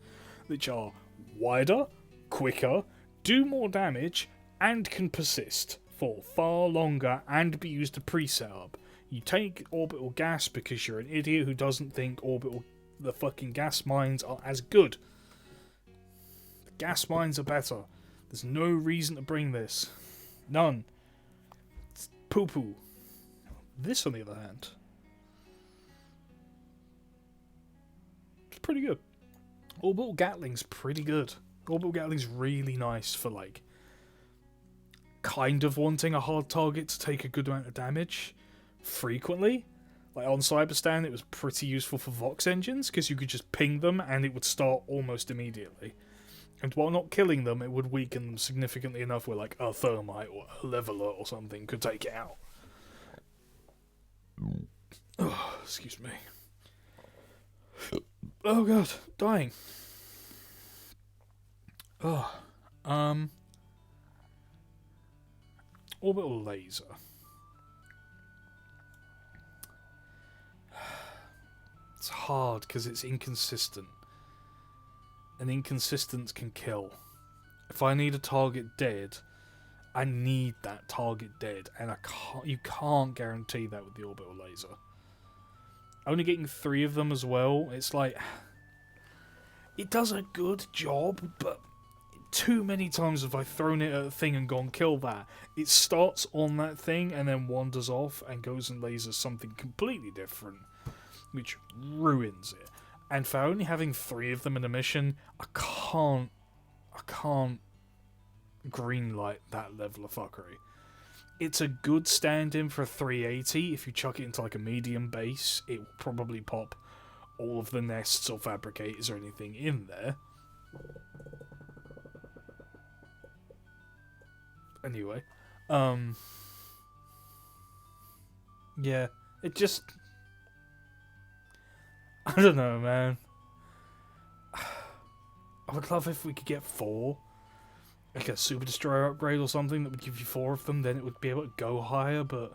which are wider, quicker, do more damage, and can persist for far longer and be used to pre-set up. You take orbital gas because you're an idiot who doesn't think the fucking gas mines are as good. The gas mines are better. There's no reason to bring this. None. It's poo-poo. This, on the other hand, it's pretty good. Orbital Gatling's pretty good. Orbital Gatling's really nice for, like, kind of wanting a hard target to take a good amount of damage frequently. Like on Cyberstan, it was pretty useful for Vox engines because you could just ping them and it would start almost immediately. And while not killing them, it would weaken them significantly enough where, like, a thermite or a leveler or something could take it out. Oh, excuse me. Oh god, dying. Oh, Orbital Laser. It's hard because it's inconsistent. And inconsistence can kill. If I need a target dead, I need that target dead, and you can't guarantee that with the orbital laser. Only getting 3 of them as well, it's like, it does a good job, but too many times have I thrown it at a thing and gone, kill that. It starts on that thing and then wanders off and goes and lasers something completely different, which ruins it. And for only having 3 of them in a mission, I can't greenlight that level of fuckery. It's a good stand-in for a 380. If you chuck it into like a medium base, it will probably pop all of the nests or fabricators or anything in there. Anyway, yeah, it just, I don't know, man. I would love if we could get 4. Like a Super Destroyer upgrade or something that would give you 4 of them, then it would be able to go higher, but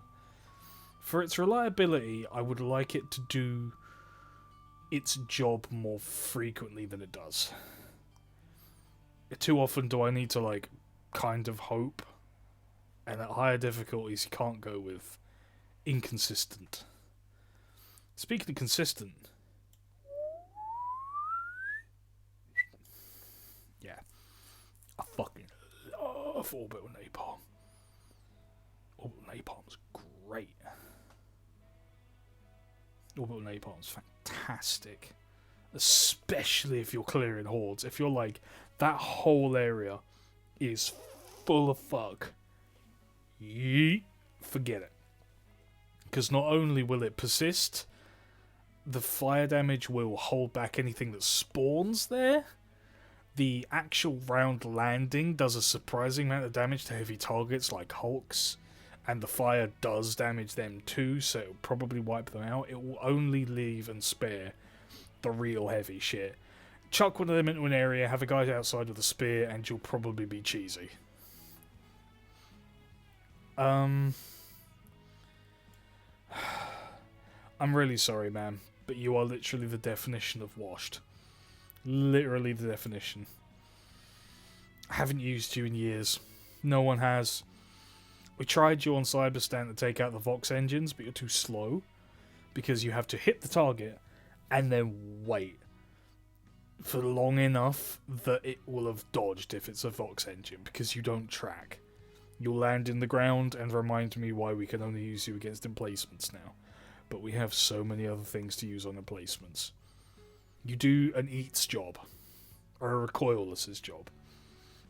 for its reliability, I would like it to do its job more frequently than it does. Too often do I need to, like, kind of hope, and at higher difficulties you can't go with inconsistent. Speaking of consistent, yeah, I fucking love Orbital Napalm. Orbital Napalm's great. Orbital Napalm's fantastic. Especially if you're clearing hordes. If you're like, that whole area is full of fuck. Yeet. Forget it. Because not only will it persist, the fire damage will hold back anything that spawns there. The actual round landing does a surprising amount of damage to heavy targets like Hulks, and the fire does damage them too, so it'll probably wipe them out. It will only leave and spare the real heavy shit. Chuck one of them into an area, have a guy outside with a spear, and you'll probably be cheesy. I'm really sorry, man, but you are literally the definition of washed. Literally the definition. I haven't used you in years. No one has. We tried you on Cyberstan to take out the Vox engines, but you're too slow. Because you have to hit the target and then wait for long enough that it will have dodged if it's a Vox engine, because you don't track. You'll land in the ground and remind me why we can only use you against emplacements now. But we have so many other things to use on emplacements. You do an EATS job, or a recoilless's job.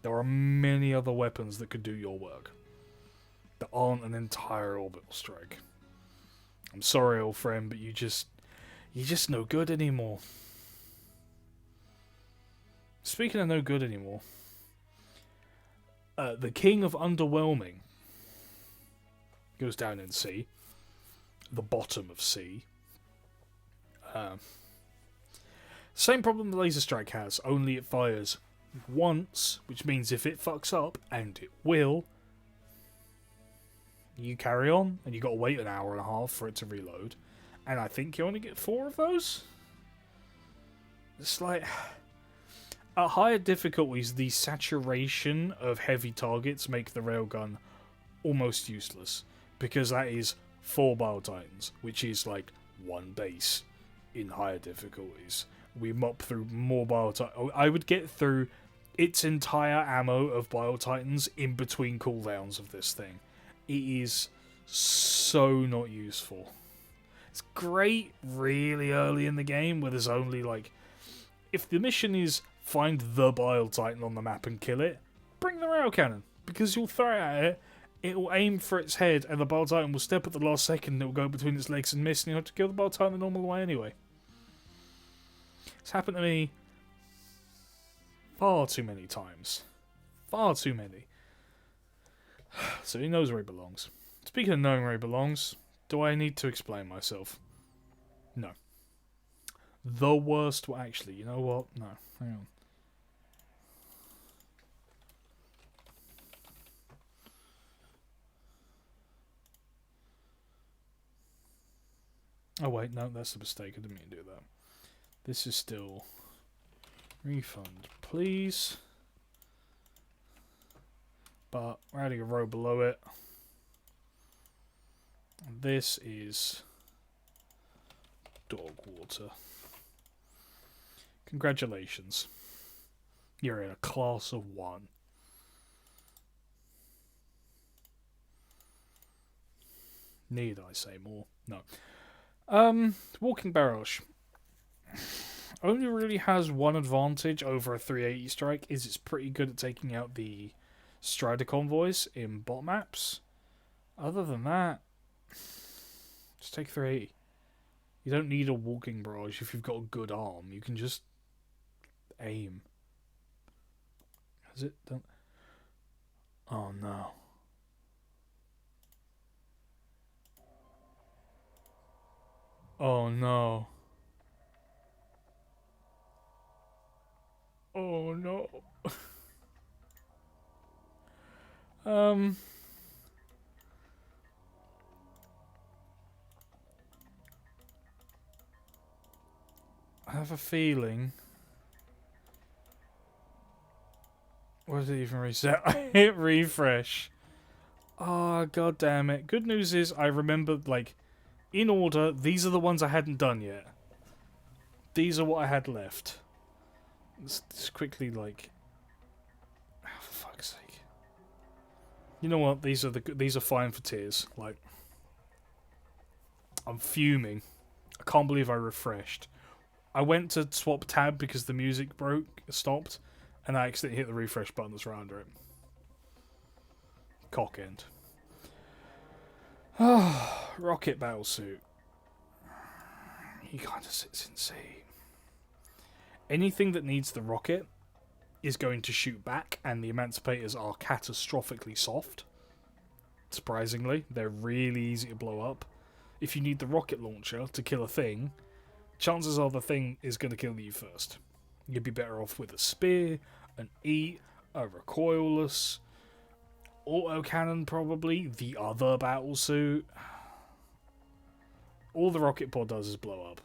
There are many other weapons that could do your work, that aren't an entire orbital strike. I'm sorry, old friend, but you're just no good anymore. Speaking of no good anymore, the king of underwhelming goes down in C, the bottom of C. Same problem the laser strike has, only it fires once, which means if it fucks up, and it will, you carry on, and you got to wait an hour and a half for it to reload, and I think you only get 4 of those? It's like, at higher difficulties, the saturation of heavy targets make the railgun almost useless, because that is 4 Bile Titans, which is like 1 base in higher difficulties. We mop through more Bile Titans. I would get through its entire ammo of Bile Titans in between cooldowns of this thing. It is so not useful. It's great really early in the game where there's only like, if the mission is find the Bile Titan on the map and kill it, bring the rail cannon, because you'll throw it at it, it will aim for its head, and the Bile Titan will step at the last second, and it will go between its legs and miss, and you have to kill the Bile Titan the normal way anyway. It's happened to me far too many times. Far too many. So he knows where he belongs. Speaking of knowing where he belongs, do I need to explain myself? No. The worst... Well, actually, you know what? No. Hang on. Oh wait, no, that's a mistake. I didn't mean to do that. This is still refund, please. But we're adding a row below it. This is dog water. Congratulations. You're in a class of 1. Need I say more? No. Walking Barrage only really has one advantage over a 380 strike, is it's pretty good at taking out the Strider convoys in bot maps. Other than that, just take 380. You don't need a Walking Barrage if you've got a good arm. You can just aim. Has it done? Oh no. Oh no. Oh no. I have a feeling. Where did it even reset? I hit refresh. Ah, god damn it. Good news is I remembered, like, in order, these are the ones I hadn't done yet. These are what I had left. Let's just quickly, like... Oh, for fuck's sake. You know what? These are fine for tears. Like, I'm fuming. I can't believe I refreshed. I went to swap tab because the music stopped, and I accidentally hit the refresh button that's right under it. Cock end. Rocket Battlesuit. He kind of sits in C. Anything that needs the rocket is going to shoot back, and the Emancipators are catastrophically soft. Surprisingly, they're really easy to blow up. If you need the rocket launcher to kill a thing, chances are the thing is going to kill you first. You'd be better off with a spear, an E, a recoilless, autocannon probably, the other battlesuit. All the rocket pod does is blow up.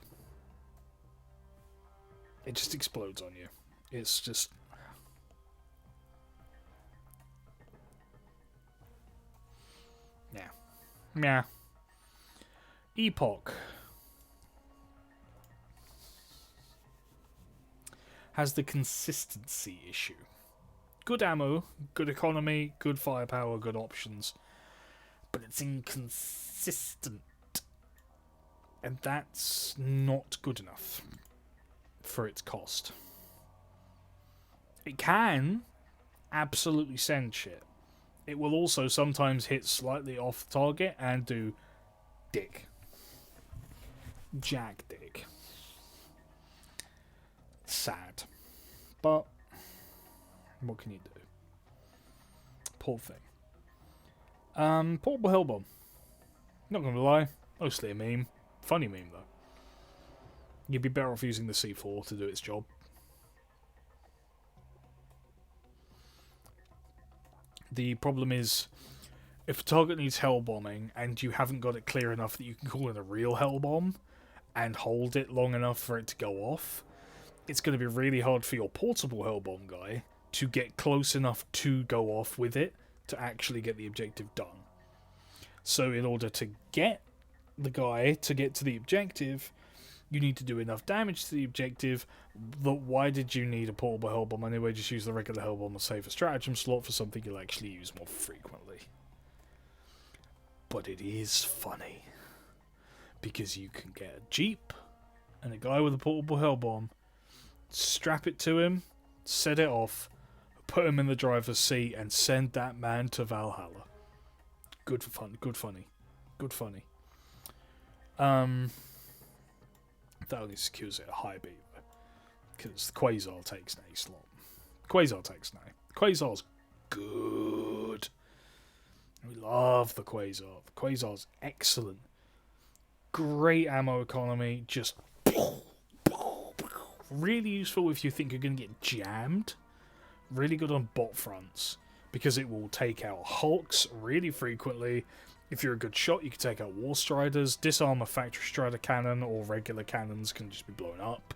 It just explodes on you. It's just... Yeah. Epoch has the consistency issue. Good ammo, good economy, good firepower, good options. But it's inconsistent. And that's not good enough for its cost. It can absolutely send shit. It will also sometimes hit slightly off target and do dick. Jack dick. Sad. But what can you do? Poor thing. Portable Hellbomb. Not gonna lie, mostly a meme. Funny meme though. You'd be better off using the C4 to do its job. The problem is, if a target needs hell bombing and you haven't got it clear enough that you can call in a real hell bomb and hold it long enough for it to go off, it's going to be really hard for your portable hell bomb guy to get close enough to go off with it to actually get the objective done. So in order to get the guy to get to the objective, you need to do enough damage to the objective. Why did you need a portable hellbomb anyway? Just use the regular hellbomb to save a stratagem slot for something you'll actually use more frequently. But it is funny, because you can get a jeep and a guy with a portable hellbomb, strap it to him, set it off, put him in the driver's seat, and send that man to Valhalla. Good for fun. Good funny. Good funny. That only secures it a high beat, because the Quasar takes an A slot. Quasar takes an A. Quasar's good. We love the Quasar. The Quasar's excellent. Great ammo economy. Just really useful if you think you're going to get jammed. Really good on bot fronts, because it will take out hulks really frequently. If you're a good shot, you can take out War Striders, disarm a Factory Strider cannon, or regular cannons can just be blown up.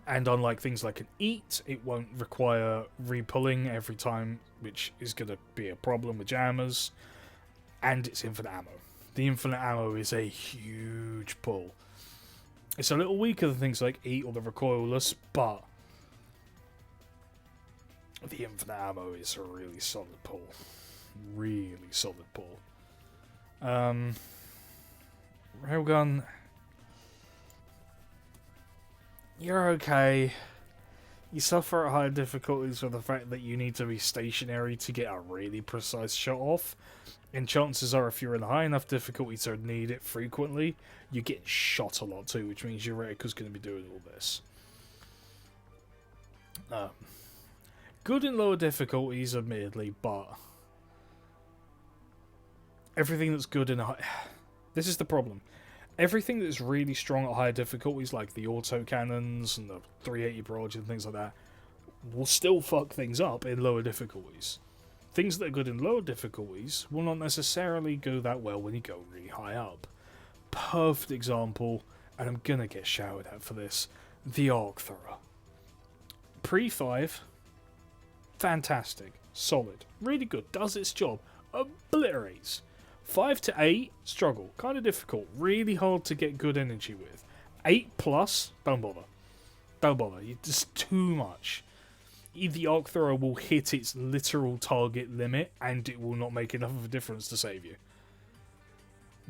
And unlike things like an Eat, it won't require repulling every time, which is going to be a problem with jammers. And it's infinite ammo. The infinite ammo is a huge pull. It's a little weaker than things like Eat or the Recoilless, but the infinite ammo is a really solid pull. Really solid pull. Railgun, you're okay. You suffer at higher difficulties with the fact that you need to be stationary to get a really precise shot off. And chances are, if you're in a high enough difficulty to need it frequently, you get shot a lot too, which means your reticle's going to be doing all this. Good in lower difficulties, admittedly, but everything that's good in a high... This is the problem. Everything that's really strong at higher difficulties, like the auto cannons and the 380 barrage and things like that, will still fuck things up in lower difficulties. Things that are good in lower difficulties will not necessarily go that well when you go really high up. Perfect example, and I'm gonna get shouted at for this, the Arc Thrower. Pre-5, fantastic, solid, really good, does its job, obliterates. 5 to 8, struggle, kind of difficult, really hard to get good energy with. 8 plus, don't bother. Don't bother, it's just too much. The Arc Thrower will hit its literal target limit, and it will not make enough of a difference to save you.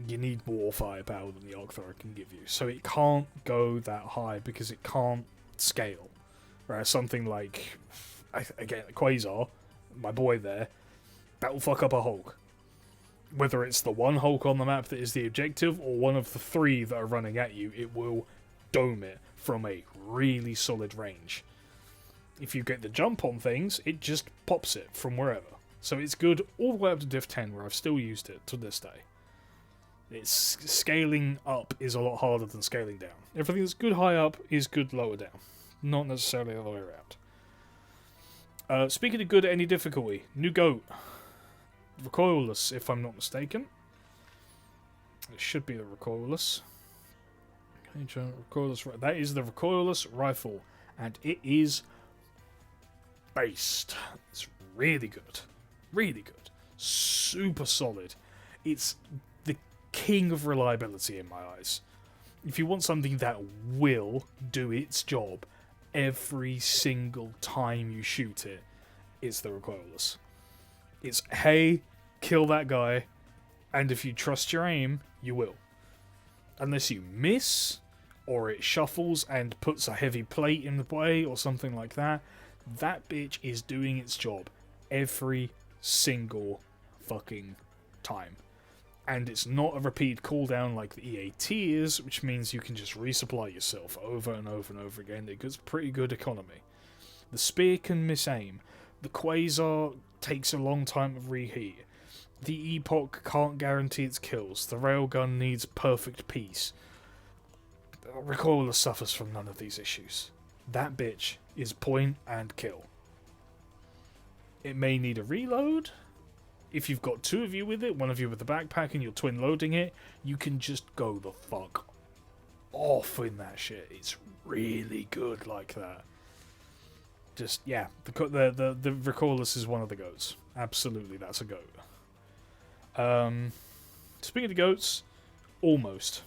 You need more firepower than the Arc Thrower can give you, so it can't go that high because it can't scale. Whereas something like, again, Quasar, my boy there, that will fuck up a Hulk. Whether it's the one Hulk on the map that is the objective, or one of the 3 that are running at you, it will dome it from a really solid range. If you get the jump on things, it just pops it from wherever. So it's good all the way up to Div 10, where I've still used it to this day. It's scaling up is a lot harder than scaling down. Everything that's good high up is good lower down. Not necessarily the other way around. Speaking of good at any difficulty, new goat. Recoilless, if I'm not mistaken. It should be the Recoilless. Recoilless. That is the Recoilless rifle. And it is based. It's really good. Really good. Super solid. It's the king of reliability in my eyes. If you want something that will do its job every single time you shoot it, it's the Recoilless. It's, hey, kill that guy, and if you trust your aim, you will. Unless you miss, or it shuffles and puts a heavy plate in the way, or something like that, that bitch is doing its job every single fucking time. And it's not a repeat cooldown like the EAT is, which means you can just resupply yourself over and over and over again. It gets pretty good economy. The spear can miss-aim. The Quasar takes a long time to reheat. The Epoch can't guarantee its kills. The Railgun needs perfect peace. Recoilless suffers from none of these issues. That bitch is point and kill. It may need a reload. If you've got 2 of you with it, one of you with the backpack and you're twin loading it, you can just go the fuck off in that shit. It's really good like that. Just, yeah, the Recoilless is one of the goats. Absolutely, that's a goat. Speaking of goats, almost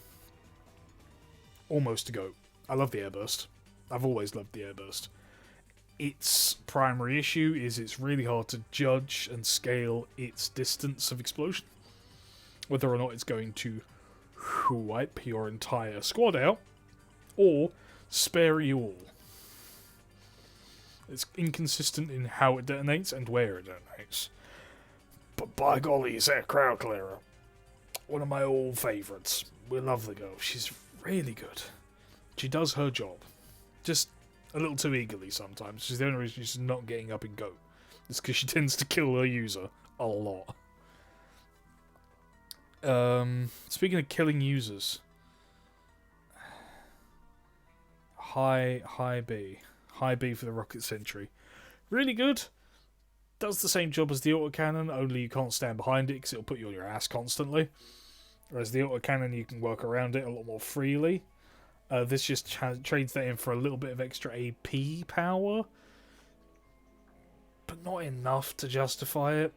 a goat. I love the Airburst. I've always loved the Airburst. Its primary issue is it's really hard to judge and scale its distance of explosion. Whether or not it's going to wipe your entire squad out, or spare you all. It's inconsistent in how it detonates and where it detonates. But by golly, it's that crowd clearer. One of my old favourites. We love the girl. She's really good. She does her job. Just a little too eagerly sometimes. She's the only reason she's not getting up in GOAT. It's because she tends to kill her user a lot. Speaking of killing users. High B. High B for the Rocket Sentry. Really good. Does the same job as the autocannon, only you can't stand behind it because it'll put you on your ass constantly. Whereas the autocannon, you can work around it a lot more freely. This just trades that in for a little bit of extra AP power, but not enough to justify it.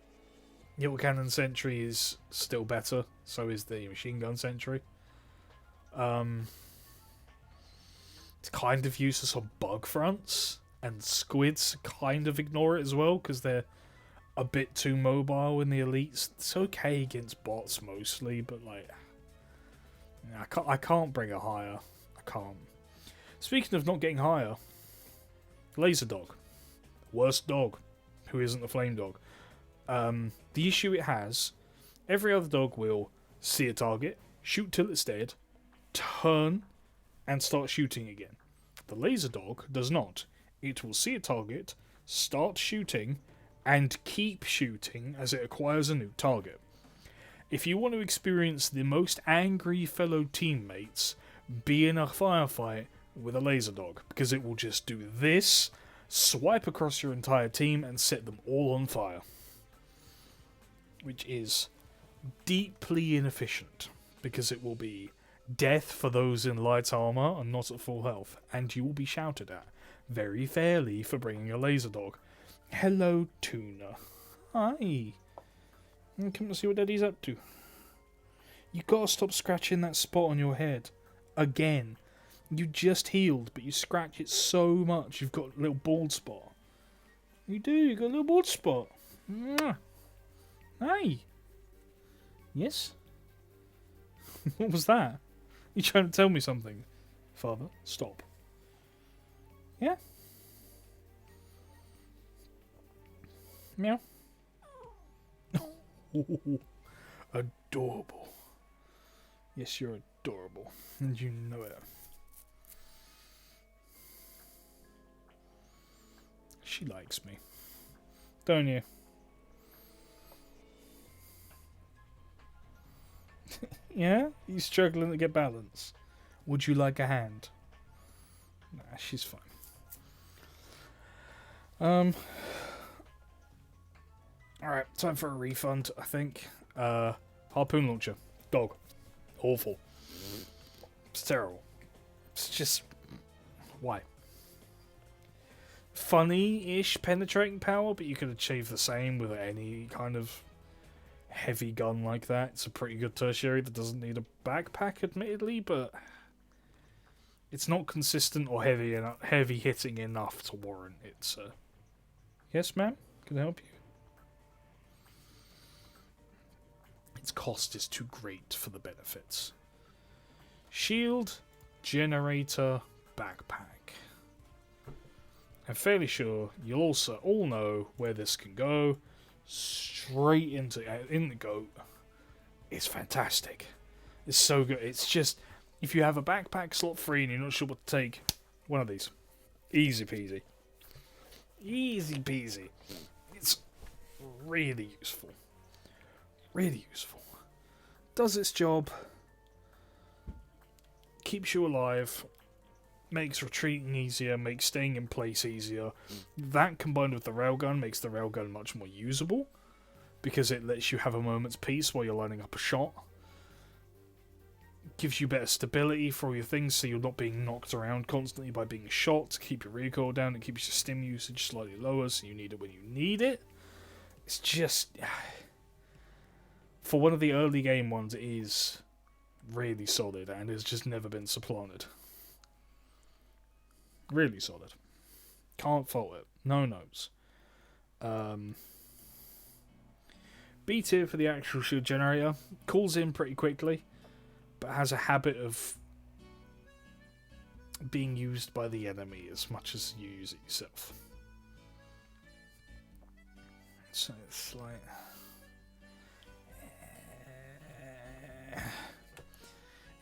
The autocannon sentry is still better, so is the machine gun sentry. It's kind of useless on bug fronts, and squids kind of ignore it as well because they're a bit too mobile in the elites. It's okay against bots mostly, but like, I can't bring it higher. I can't. Speaking of not getting higher, Laser Dog, worst dog, who isn't the flame dog. The issue it has, every other dog will see a target, shoot till it's dead, turn, and start shooting again. The laser dog does not. It will see a target, start shooting, and keep shooting as it acquires a new target. If you want to experience the most angry fellow teammates, be in a firefight with a laser dog, because it will just do this, swipe across your entire team, and set them all on fire. Which is deeply inefficient, because it will be death for those in light armor and not at full health, and you will be shouted at very fairly for bringing a laser dog. Hello, Tuna. Hi. Come and see what Daddy's up to. You gotta stop scratching that spot on your head. Again. You just healed, but you scratch it so much you've got a little bald spot. You do, you got a little bald spot. Mwah. Hi. Yes? What was that? You trying to tell me something? Father, stop. Yeah? Meow. Adorable. Yes, you're adorable. And you know it. She likes me. Don't you? Yeah? You struggling to get balance? Would you like a hand? Nah, she's fine. Alright, time for a refund, I think. Harpoon launcher. Dog. Awful. It's terrible. It's just... why? Funny-ish penetrating power, but you could achieve the same with any kind of heavy gun like that. It's a pretty good tertiary that doesn't need a backpack, admittedly, but it's not consistent or heavy hitting enough to warrant it. Yes, ma'am? Can I help you? Its cost is too great for the benefits. Shield, generator, backpack. I'm fairly sure you'll also all know where this can go. Straight into in the goat. It's fantastic. It's so good. It's just, if you have a backpack slot free and you're not sure what to take, one of these. Easy peasy. Easy peasy. It's really useful. Really useful. Does its job. Keeps you alive. Makes retreating easier, makes staying in place easier. That combined with the railgun makes the railgun much more usable, because it lets you have a moment's peace while you're lining up a shot. Gives you better stability for all your things, so you're not being knocked around constantly by being shot. To keep your recoil down, it keeps your stim usage slightly lower, so you need it when you need it. It's just... for one of the early game ones, it is really solid, and has just never been supplanted. Really solid. Can't fault it. No notes. B tier for the actual shield generator. Calls in pretty quickly, but has a habit of being used by the enemy as much as you use it yourself. So it's like...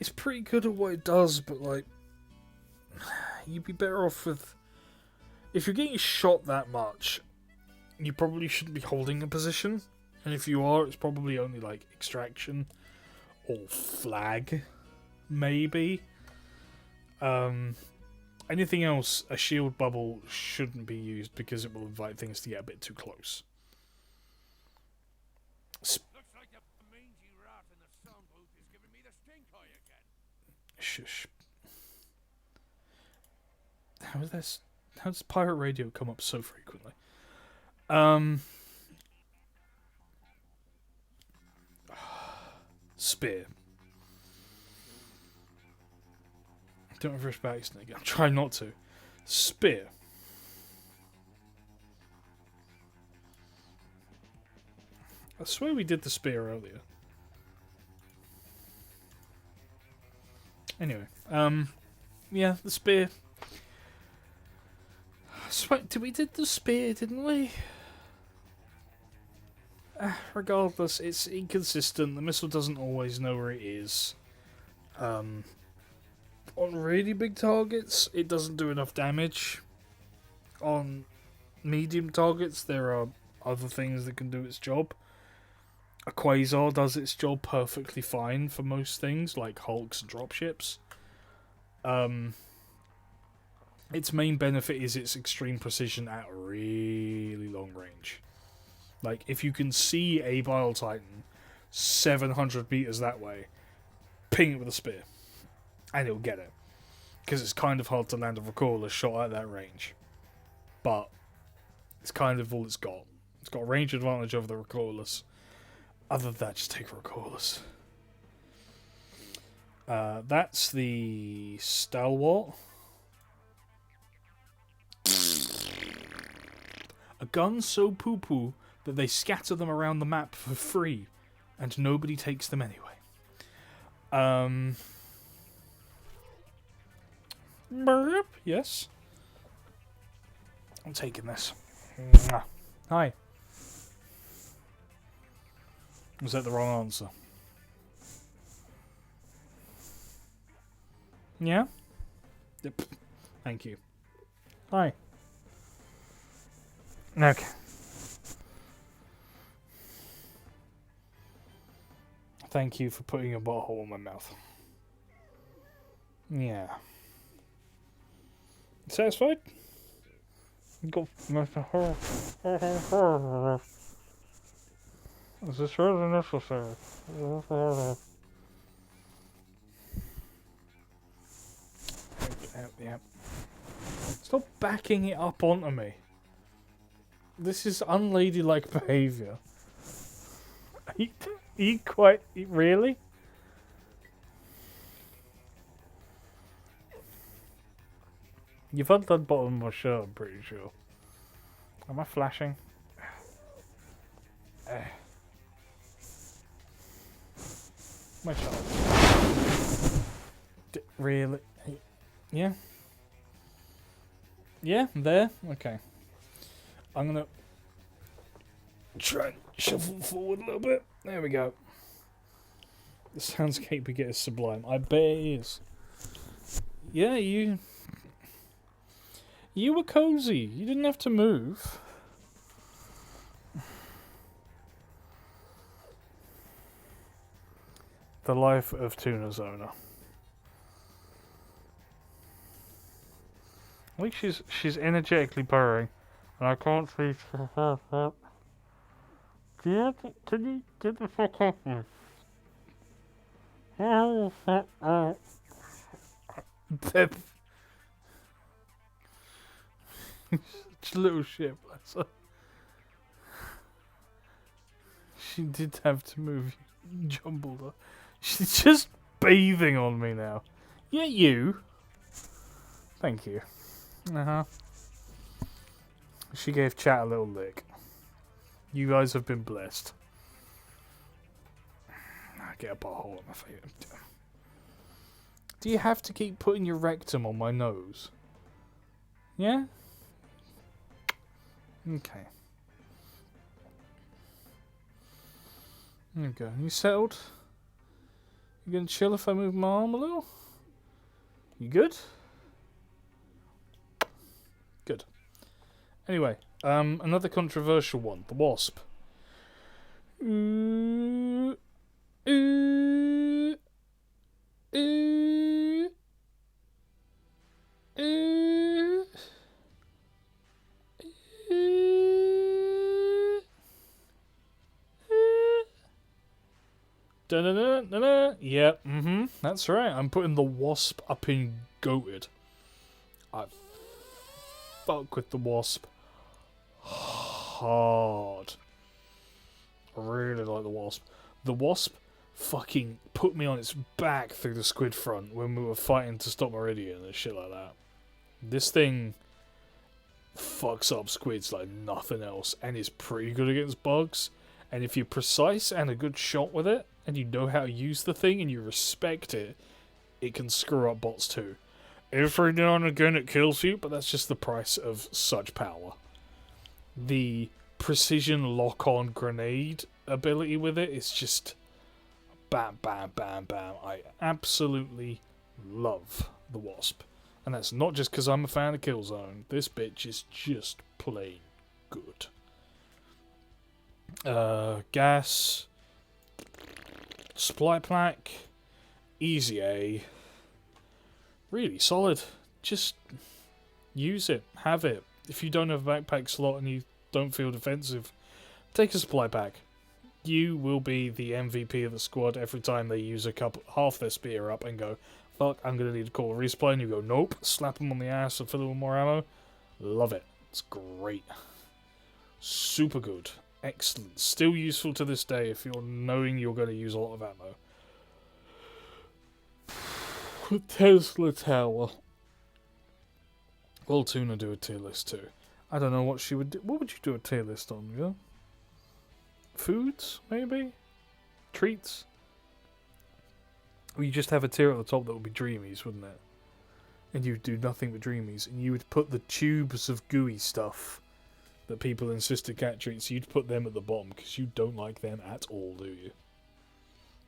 it's pretty good at what it does, but like... you'd be better off with... if you're getting shot that much, you probably shouldn't be holding a position. And if you are, it's probably only like extraction or flag, maybe. Anything else, a shield bubble shouldn't be used because it will invite things to get a bit too close. Looks like the mangy rat in the sound booth is giving me the stink eye again. Shush. How is this? How does pirate radio come up so frequently? Spear. Don't reverse back snake. I'm trying not to. Spear. I swear we did the spear earlier. Anyway, yeah, the spear. I swear, we did the spear, didn't we? Regardless, it's inconsistent. The missile doesn't always know where it is. On really big targets, it doesn't do enough damage. On medium targets, there are other things that can do its job. A quasar does its job perfectly fine for most things, like hulks and dropships. Its main benefit is its extreme precision at really long range. Like, if you can see a Bile Titan 700 meters that way, ping it with a spear, and it'll get it. Because it's kind of hard to land a recoilless shot at that range. But it's kind of all it's got. It's got a range advantage over the recoilless. Other than that, just take a recoilless. That's the Stalwart. A gun so poo-poo that they scatter them around the map for free, and nobody takes them anyway. Burp, yes. I'm taking this. Mwah. Hi. Was that the wrong answer? Yeah? Yep. Thank you. Hi. Okay. Thank you for putting a butthole in my mouth. Yeah. Satisfied? Go. Is this really necessary? Yep. Stop backing it up onto me. This is unladylike behaviour. Are you quite... Really? You've undone bottom of my shirt, I'm pretty sure. Am I flashing? My child. Really? Yeah? Yeah? There? Okay. I'm gonna try and shuffle forward a little bit. There we go. The soundscape we get is sublime. I bet it is. Yeah, you were cozy. You didn't have to move. The life of Tuna Zona. I think she's energetically purring, and I can't see. Can you get the fuck off me? Pip. Such a little shit, bless her. She did have to move. You jumbled her. She's just bathing on me now. Yeah, you. Thank you. She gave chat a little lick. You guys have been blessed. I get a butthole on my face. Do you have to keep putting your rectum on my nose? Yeah? Okay. There we go. You settled? You gonna chill if I move my arm a little? You good? Good. Anyway, another controversial one. The Wasp. Da-da-da-da-da. Yep, that's right. I'm putting the Wasp up in goated. I fuck with the Wasp hard. I really like the Wasp. The Wasp fucking put me on its back through the squid front when we were fighting to stop Meridian and shit like that. This thing fucks up squids like nothing else and is pretty good against bugs. And if you're precise and a good shot with it, and you know how to use the thing and you respect it, it can screw up bots too. Every now and again it kills you, but that's just the price of such power. The precision lock-on grenade ability with it is just bam, bam, bam, bam. I absolutely love the Wasp. And that's not just because I'm a fan of Killzone. This bitch is just plain good. Gas. Supply plaque. Easy A. Really solid. Just use it. Have it. If you don't have a backpack slot and you don't feel defensive, take a supply pack. You will be the MVP of the squad every time they use half their spear up and go, fuck, I'm going to need to call a resupply, and you go, nope, slap them on the ass and fill it with more ammo. Love it. It's great. Super good. Excellent. Still useful to this day if you're knowing you're going to use a lot of ammo. Tesla Tower. Will Tuna do a tier list too? I don't know what she would do. What would you do a tier list on, yeah? Foods, maybe? Treats? Or you just have a tier at the top that would be Dreamies, wouldn't it? And you'd do nothing but Dreamies. And you would put the tubes of gooey stuff that people insist are cat treats, you'd put them at the bottom because you don't like them at all, do you?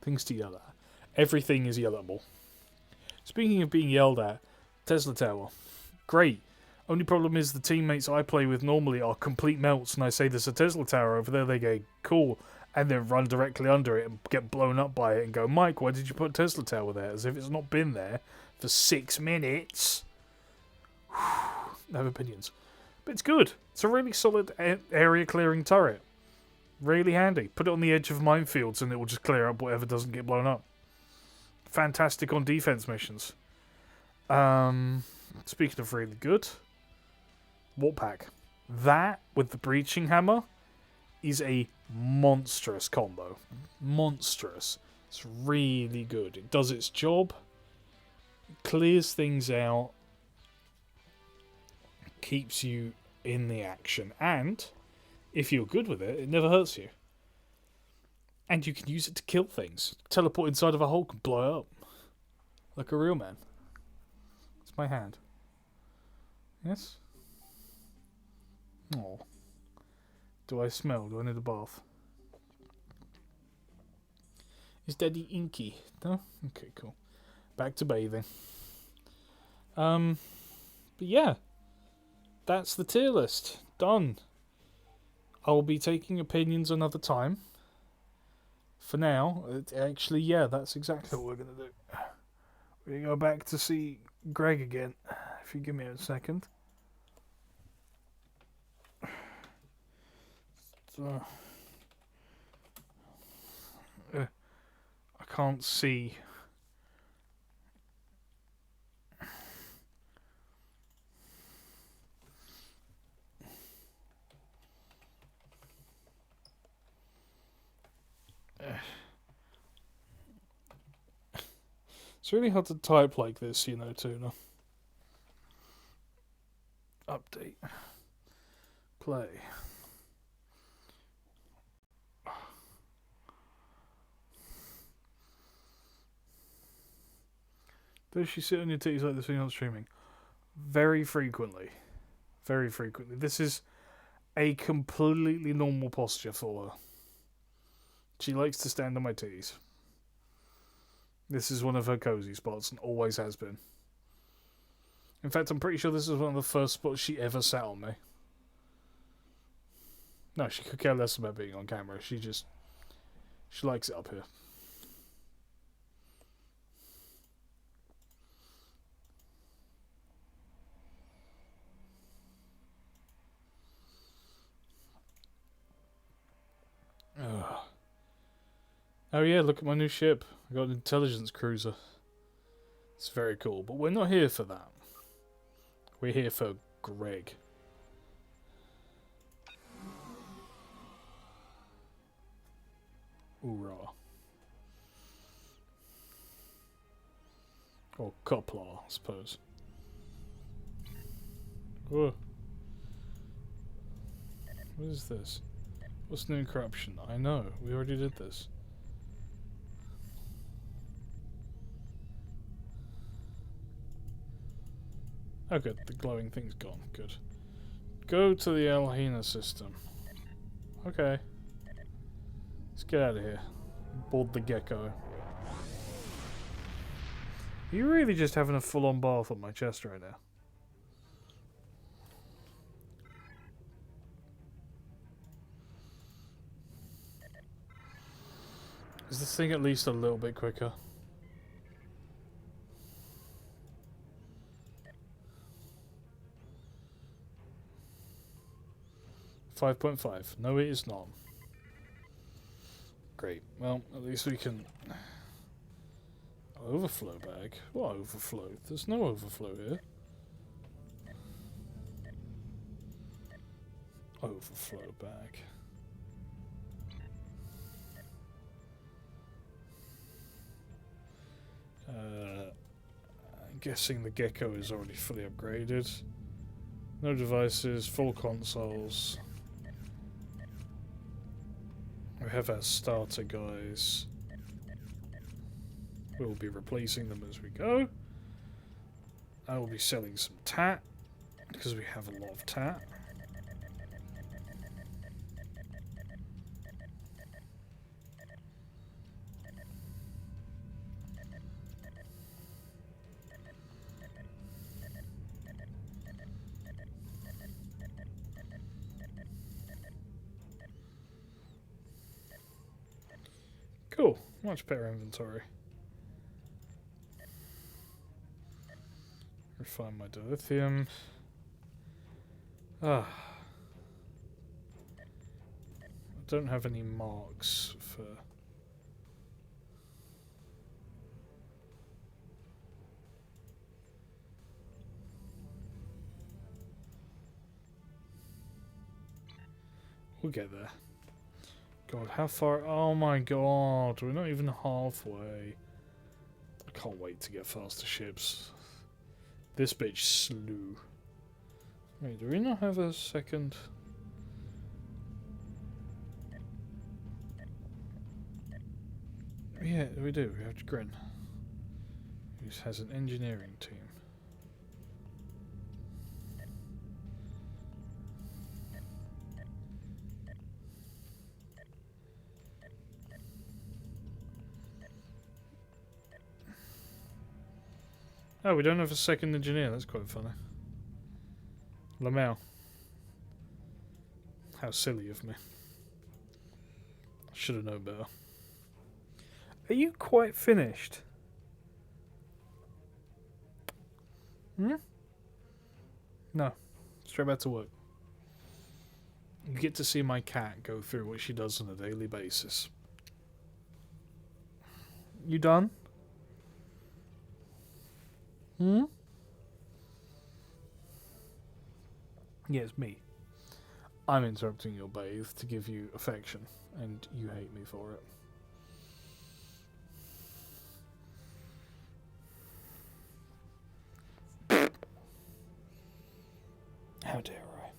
Things to yell at. Everything is yellable. Speaking of being yelled at, Tesla Tower. Great. Only problem is the teammates I play with normally are complete melts, and I say there's a Tesla Tower over there, they go, cool, and then run directly under it and get blown up by it and go, Mike, why did you put Tesla Tower there? As if it's not been there for 6 minutes. I have opinions. But it's good. It's a really solid area clearing turret. Really handy. Put it on the edge of minefields and it will just clear up whatever doesn't get blown up. Fantastic on defense missions. Speaking of really good, Warpack. That with the breaching hammer is a monstrous combo. Monstrous. It's really good. It does its job. It clears things out. Keeps you in the action. And if you're good with it, it never hurts you. And you can use it to kill things. Teleport inside of a hole and blow up. Like a real man. It's my hand. Yes? Oh. Do I smell? Do I need a bath? Is Daddy inky? No? Okay, cool. Back to bathing. But yeah. That's the tier list. Done. I will be taking opinions another time. For now, actually, yeah, that's exactly what we're going to do. We're going to go back to see Greg again. If you give me a second. So, I can't see. It's really hard to type like this, you know, Tuna. Update. Play. Does she sit on your titties like this when you're not streaming? Very frequently. Very frequently. This is a completely normal posture for her. She likes to stand on my titties. This is one of her cozy spots and always has been. In fact, I'm pretty sure this is one of the first spots she ever sat on me. No, she could care less about being on camera. She likes it up here. Oh yeah, look at my new ship. I got an intelligence cruiser. It's very cool, but we're not here for that. We're here for Greg. Hoorah. Or Coplar, I suppose. Oh. What is this? What's new corruption? I know, we already did this. Oh good, the glowing thing's gone. Good. Go to the Alhena system. Okay. Let's get out of here. Board the gecko. Are you really just having a full-on bath on my chest right now? Is this thing at least a little bit quicker? 5.5. No, it is not. Great. Well, at least we can... Overflow bag? What overflow? There's no overflow here. Overflow bag. I'm guessing the gecko is already fully upgraded. No devices, full consoles. We have our starter guys. We'll be replacing them as we go. I will be selling some tat, because we have a lot of tat. Cool, much better inventory. Refine my dilithium. I don't have any marks for... We'll get there. God, how far? Oh my god, we're not even halfway. I can't wait to get faster ships. This bitch slew. Wait, do we not have a second? Yeah, we do. We have Grin. Who has an engineering team. Oh, we don't have a second engineer. That's quite funny. Lamau. How silly of me. Should have known better. Are you quite finished? Hmm? No. Straight back to work. You get to see my cat go through what she does on a daily basis. You done? Hmm? Yeah, it's me. I'm interrupting your bathe to give you affection, and you hate me for it. How dare I?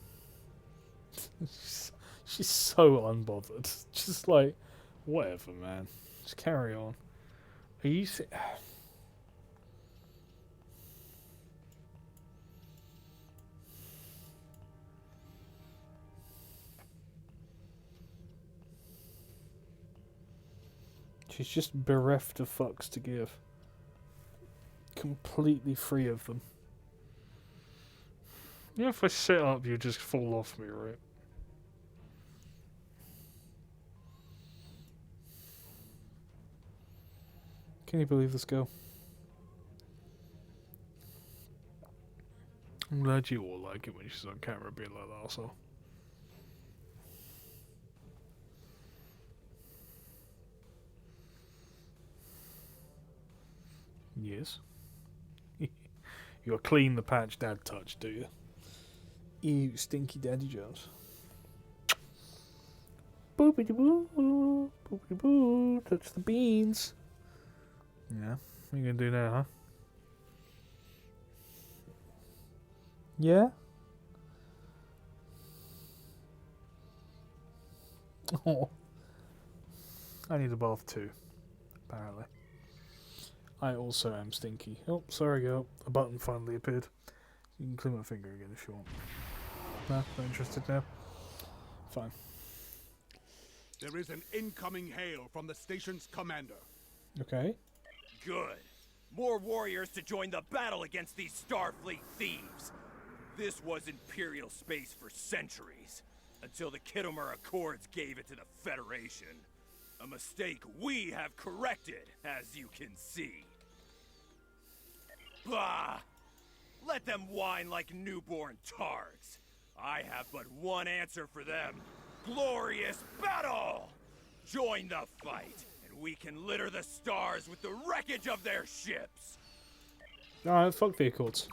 She's so unbothered. Just like, whatever, man. Just carry on. Are you... She's just bereft of fucks to give. Completely free of them. You know, if I sit up, you just fall off me, right? Can you believe this girl? I'm glad you all like it when she's on camera being like that, also. Yes. You're clean the patch dad touch, do you? Ew, stinky Daddy Jones. Boopity boo, boopity boo, touch the beans. Yeah, what are you gonna do now, huh? Yeah? Oh. I need a bath too, apparently. I also am stinky. Oh, sorry girl. A button finally appeared. You can clean my finger again if you want. No, not interested now. Fine. There is an incoming hail from the station's commander. Okay. Good. More warriors to join the battle against these Starfleet thieves. This was Imperial space for centuries, until the Khitomer Accords gave it to the Federation. A mistake we have corrected, as you can see. Bah! Let them whine like newborn tards. I have but one answer for them. Glorious battle! Join the fight, and we can litter the stars with the wreckage of their ships. Alright, fuck the Accords.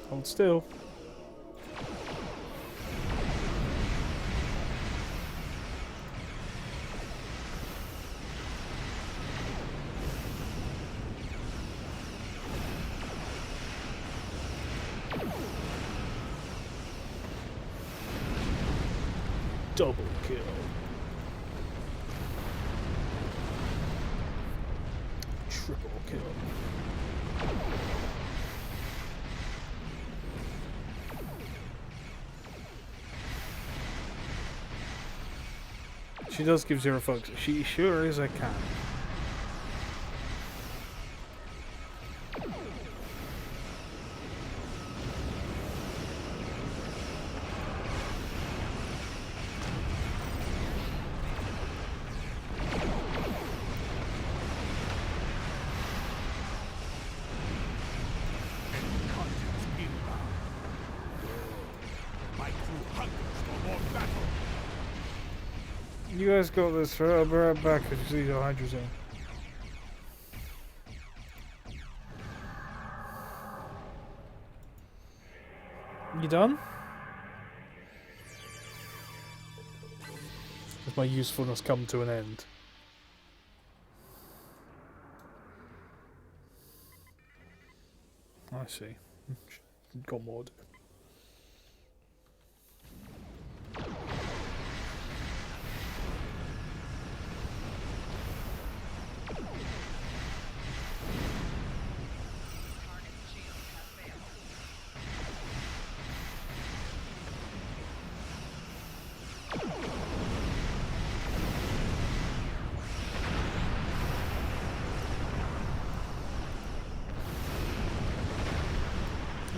Hold still. Double kill. Triple kill. She does give zero fucks. She sure is a cat. My crew hungers for more battle. You guys got this. I'll be right back if you see the hydrazone. You done? Has my usefulness come to an end? I see. Got more to do.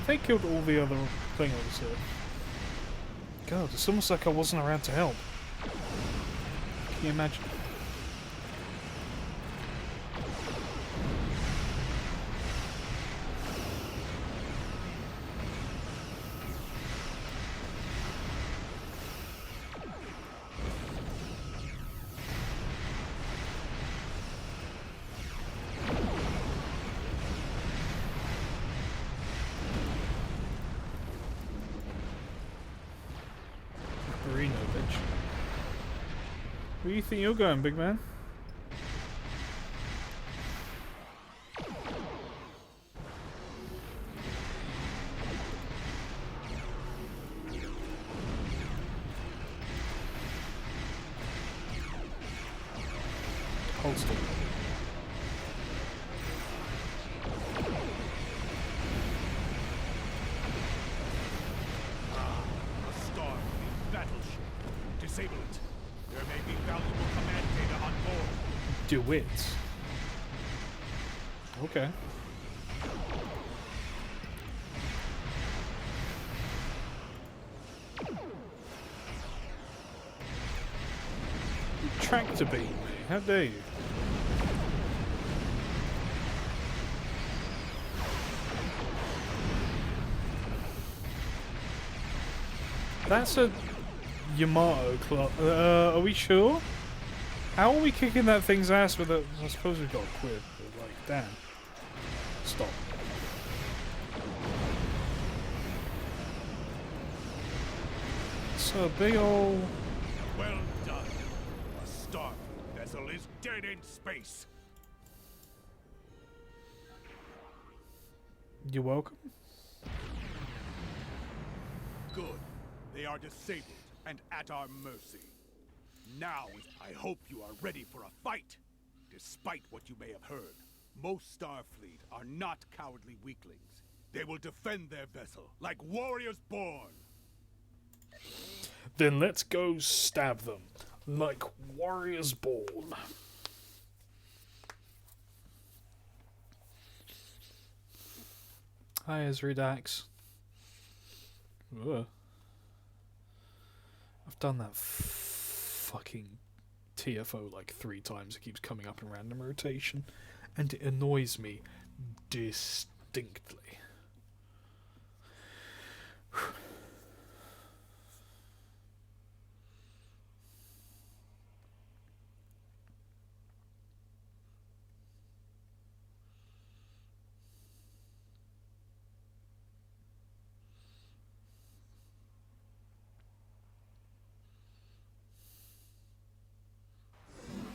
They killed all the other things here. God, it's almost like I wasn't around to help. Can you imagine? Reno, bitch. Where do you think you're going, big man? Hold still. Disable it. There may be valuable command data on board. Do it. Okay. Tractor beam. How dare you? That's a Yamato clock. Are we sure? How are we kicking that thing's ass with a... I suppose we've got a quid, but like, damn. Stop. So big ol'... Well done. A Starfleet vessel is dead in space. You're welcome. Good. They are disabled and at our mercy. Now, I hope you are ready for a fight. Despite what you may have heard, most Starfleet are not cowardly weaklings. They will defend their vessel like warriors born. Then let's go stab them like warriors born. Hi, Ezri Dax. Ugh. I've done that fucking TFO like 3 times. It keeps coming up in random rotation, and it annoys me distinctly.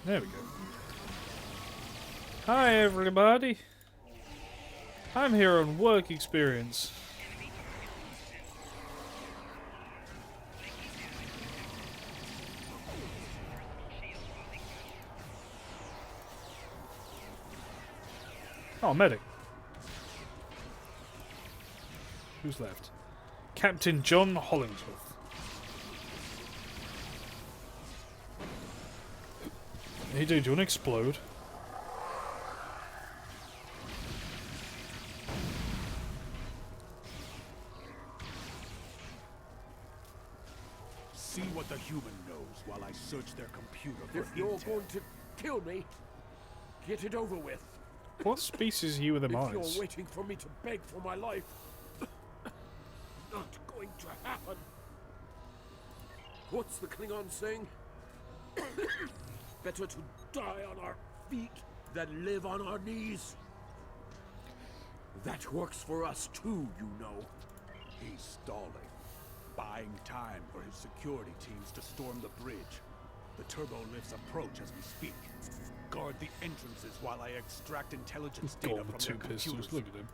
There we go. Hi everybody. I'm here on work experience. Oh, medic. Who's left? Captain John Hollingsworth. Hey dude, do you want to explode? See what the human knows while I search their computer for If you're intel. going to kill me, get it over with. What species are you with them If eyes? you're waiting for me to beg for my life, not going to happen. What's the Klingon saying? Better to die on our feet than live on our knees. That works for us too, you know. He's stalling, buying time for his security teams to storm the bridge. The turbolifts approach as we speak. Guard the entrances while I extract intelligence data Gone from with 2 their pistols. computers. Look at him.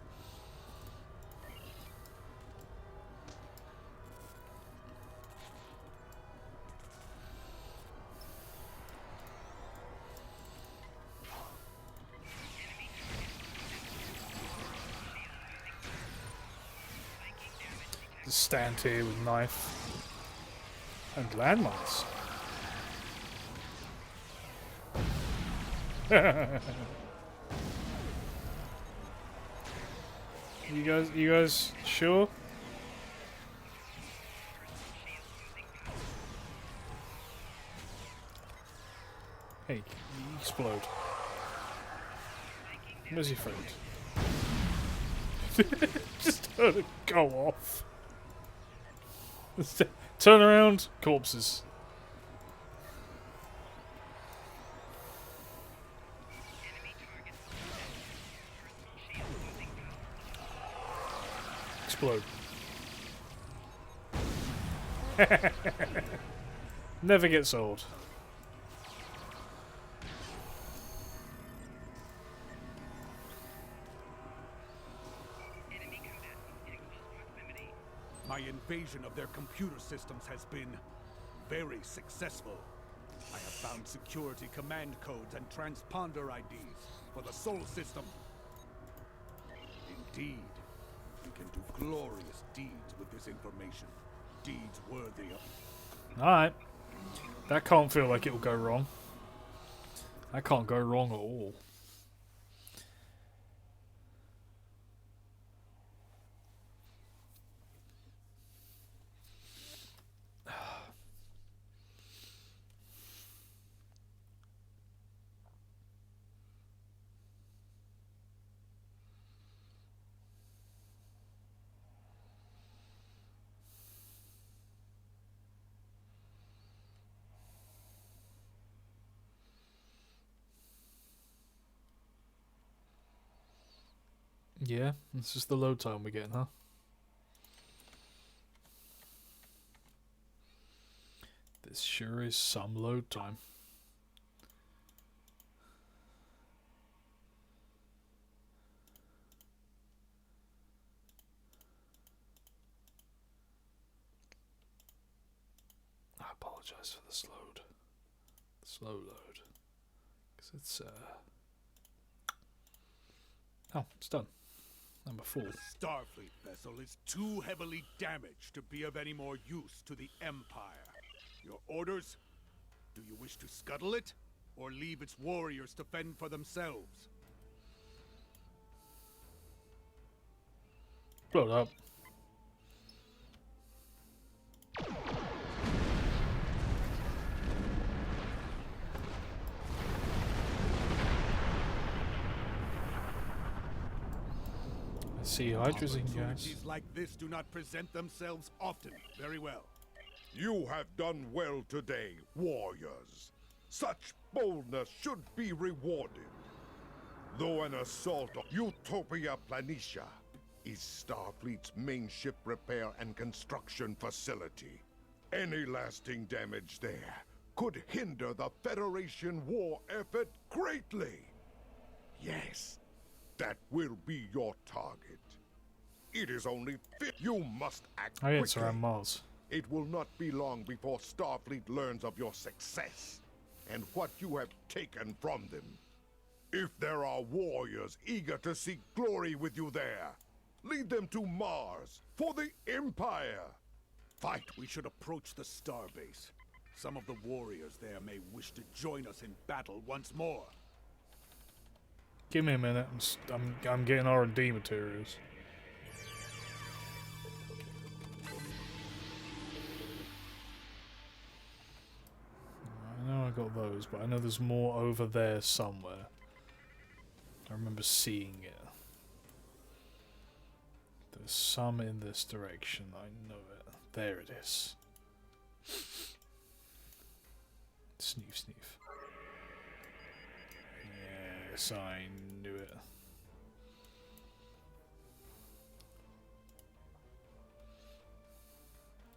Just stand here with knife and landmines. You guys sure? Hey, explode. Where's your friend? Just heard it go off. Turn around, corpses. Explode. Never gets old. My invasion of their computer systems has been very successful. I have found security command codes and transponder IDs for the Sol system. Indeed, we can do glorious deeds with this information. Deeds worthy of... Alright. That can't feel like it'll go wrong. That can't go wrong at all. Yeah, this is the load time we're getting, huh? This sure is some load time. I apologize for the slow load. Because it's, oh, it's done. Number 4. The Starfleet vessel is too heavily damaged to be of any more use to the Empire. Your orders? Do you wish to scuttle it, or leave its warriors to fend for themselves? Blow it up. I see hydrazine gas. Opportunities like this do not present themselves often. Very well. You have done well today, warriors. Such boldness should be rewarded. Though an assault on Utopia Planitia is Starfleet's main ship repair and construction facility. Any lasting damage there could hinder the Federation war effort greatly. Yes, that will be your target. It is only fit you must act Oh yeah, it's quickly. around Mars. It will not be long before Starfleet learns of your success and what you have taken from them. If there are warriors eager to seek glory with you there, lead them to Mars for the Empire. Fight! We should approach the starbase. Some of the warriors there may wish to join us in battle once more. Give me a minute. I'm getting R&D materials. I know I got those, but I know there's more over there somewhere. I remember seeing it. There's some in this direction. I know it. There it is. Sneef, sneef. Yes, I knew it.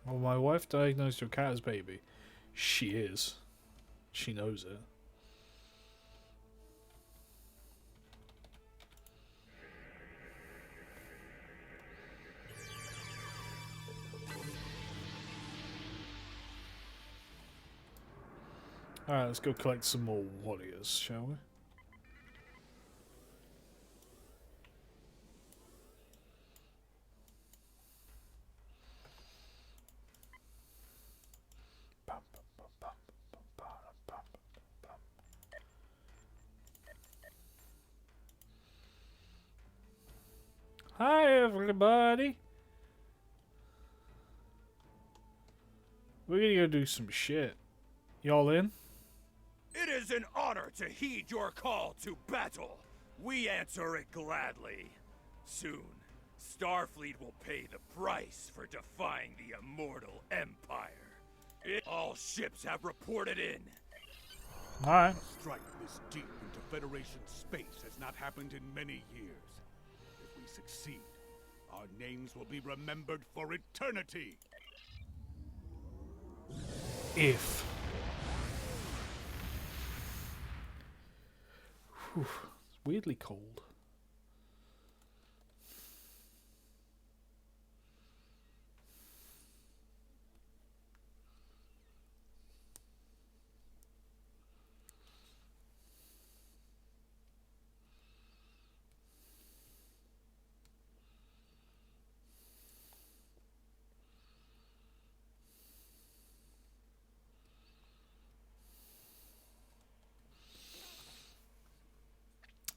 Well, my wife diagnosed your cat as baby. She is. She knows it. Alright, let's go collect some more warriors, shall we? Hi, everybody. We're gonna go do some shit. Y'all in? It is an honor to heed your call to battle. We answer it gladly. Soon, Starfleet will pay the price for defying the immortal Empire. All ships have reported in. Alright. A strike this deep into Federation space has not happened in many years. If we succeed, our names will be remembered for eternity. If. Whew, it's weirdly cold.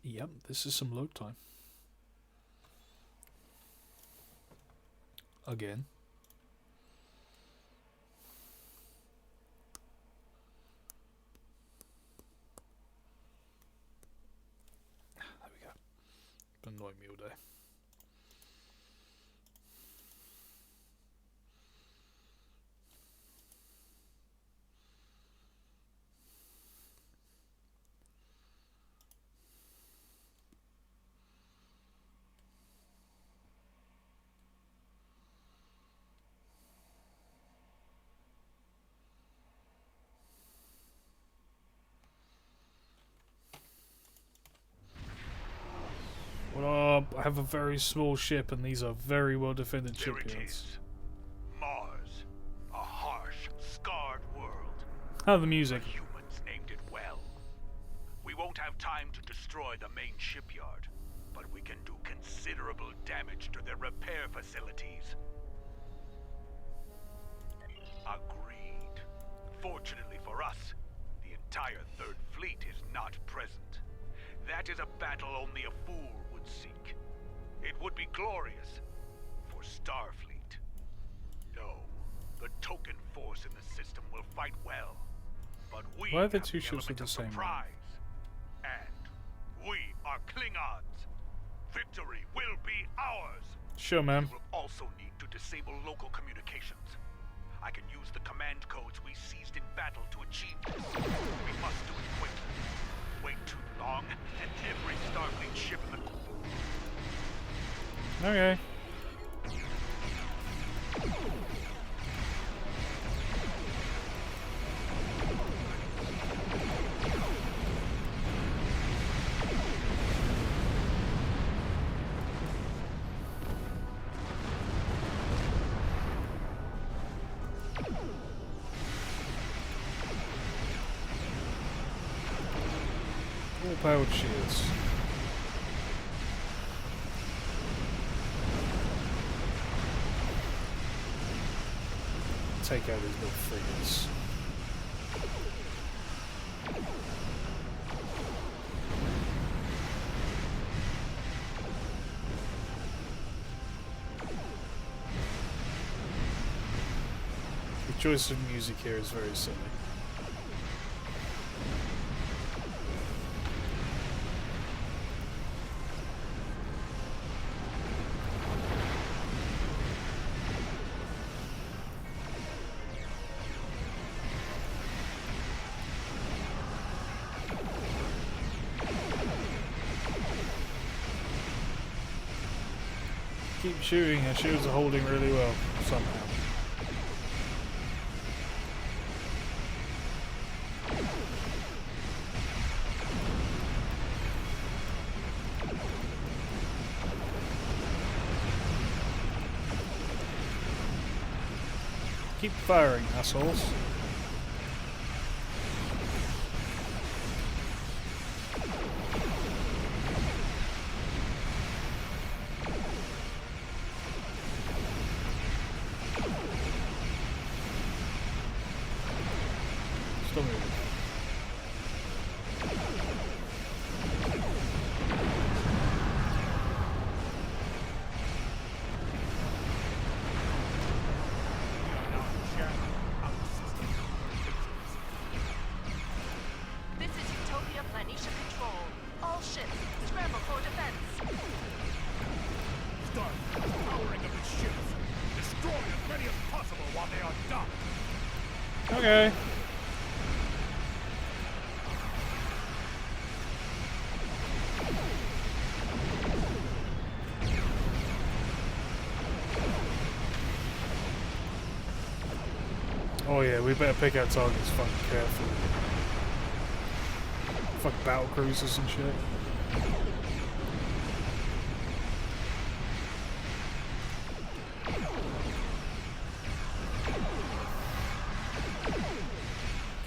Yep, this is some load time. Again. There we go. Been annoying me all day. have a very small ship, and these are very well defended There it shipyards. is. Mars. A harsh, scarred world. Oh, the music. The humans named it well. We won't have time to destroy the main shipyard, but we can do considerable damage to their repair facilities. Agreed. Fortunately for us, the entire Third Fleet is not present. That is a battle only a fool would seek. It would be glorious for Starfleet. No, the token force in the system will fight well, but we Why are the have two ships element with the of same one? surprise. And we are Klingons. Victory will be ours. Sure, man. We will also need to disable local communications. I can use the command codes we seized in battle to achieve this. We must do it quickly. Wait too long, and every Starfleet ship in the... Okay. All powered shields. Take out these little frigates. The choice of music here is very silly. Keep shooting, her shields are holding really well, somehow. Keep firing, assholes. Still moving. This is Utopia Planitia Control. All ships, scramble for defense. Start powering up its ships. Destroy as many as possible while they are docked. Okay. Oh yeah, we better pick our targets fucking carefully. Fuck battle cruisers and shit.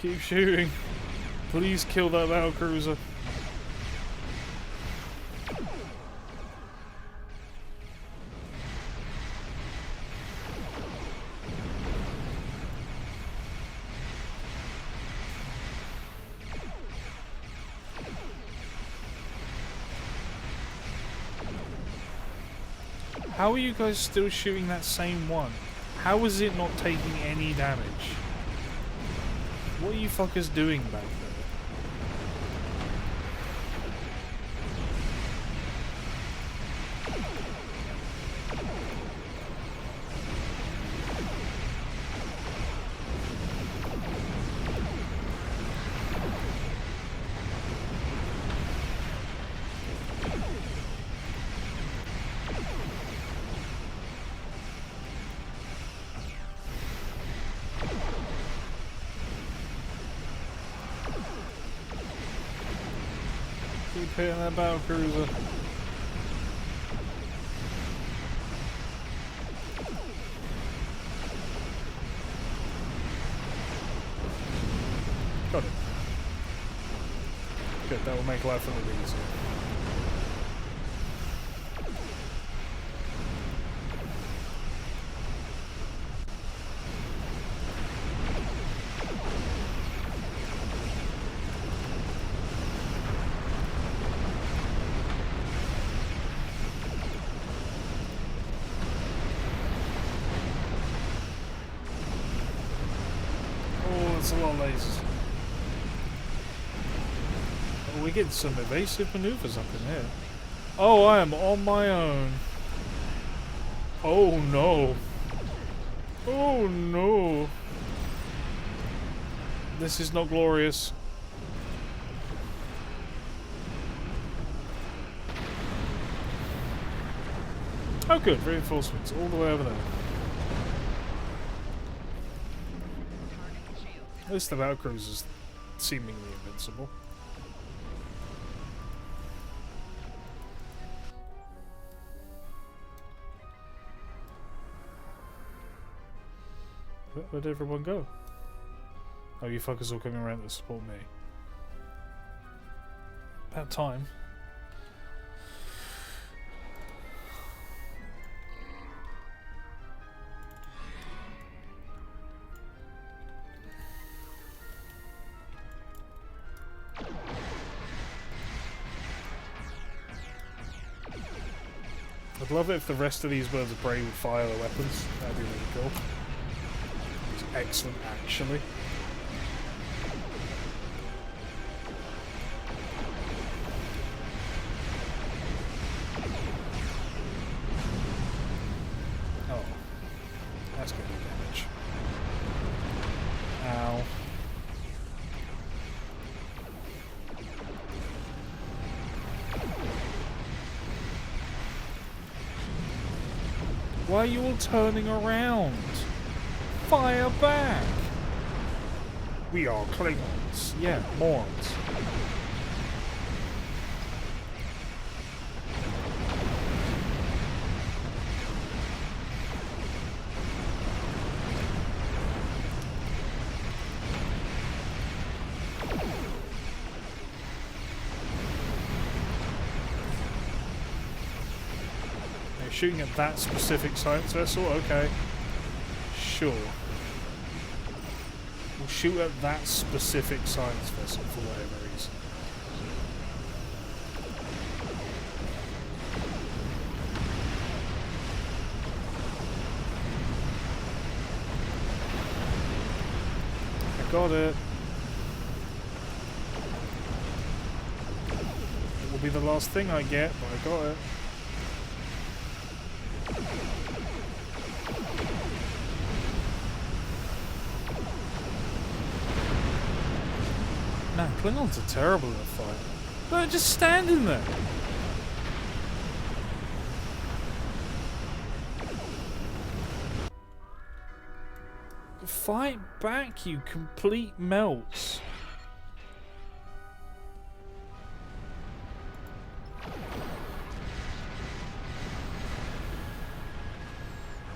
Keep shooting. Please kill that battle cruiser. How are you guys still shooting that same one? How is it not taking any damage? What are you fuckers doing back there? Keep hitting that battle cruiser. Got it. Good, that will make life a little easier. Oh, that's a lot of lasers. Oh, we get some evasive maneuvers up in here. Oh, I am on my own. Oh no. Oh no. This is not glorious. Oh good, reinforcements all the way over there. At least the Valkyries is seemingly invincible. Where'd everyone go? Oh, you fuckers all coming around to support me. About time. I'd love it if the rest of these birds of prey would fire their weapons. That'd be really cool. It's excellent, actually. Oh. That's going to do damage. Ow. Why are you all turning around? Fire back! We are Klingons. Yeah, morons. Shooting at that specific science vessel? Okay. Sure. We'll shoot at that specific science vessel for whatever reason. I got it. It will be the last thing I get, but I got it. Man, Klingons are terrible at a fight. They're just standing there. Fight back, you complete melts.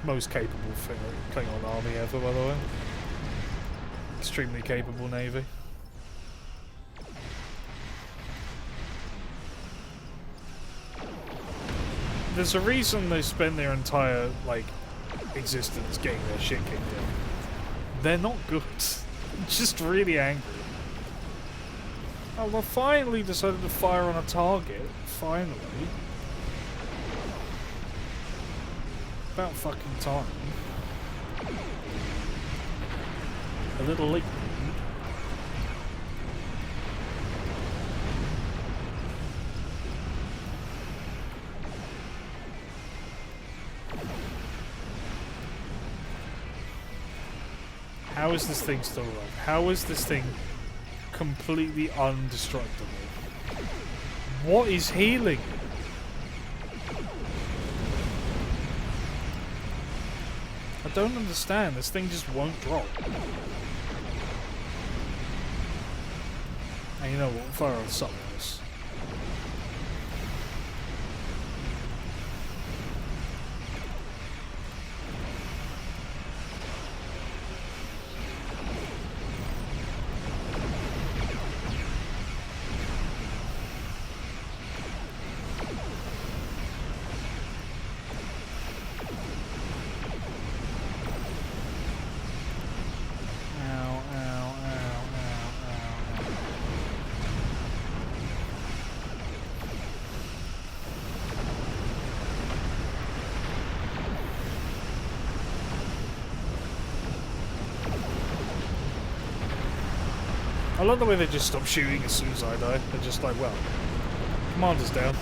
Most capable Klingon army ever, by the way. Extremely capable navy. There's a reason they spend their entire, like, existence getting their shit kicked in. They're not good. Just really angry. Oh, they finally decided to fire on a target. Finally. About fucking time. A little late. How is this thing still alive? How is this thing completely indestructible? What is healing? I don't understand. This thing just won't drop. And you know what? Fire on something else. I love the way they just stop shooting as soon as I die. They're just like, well, commander's down.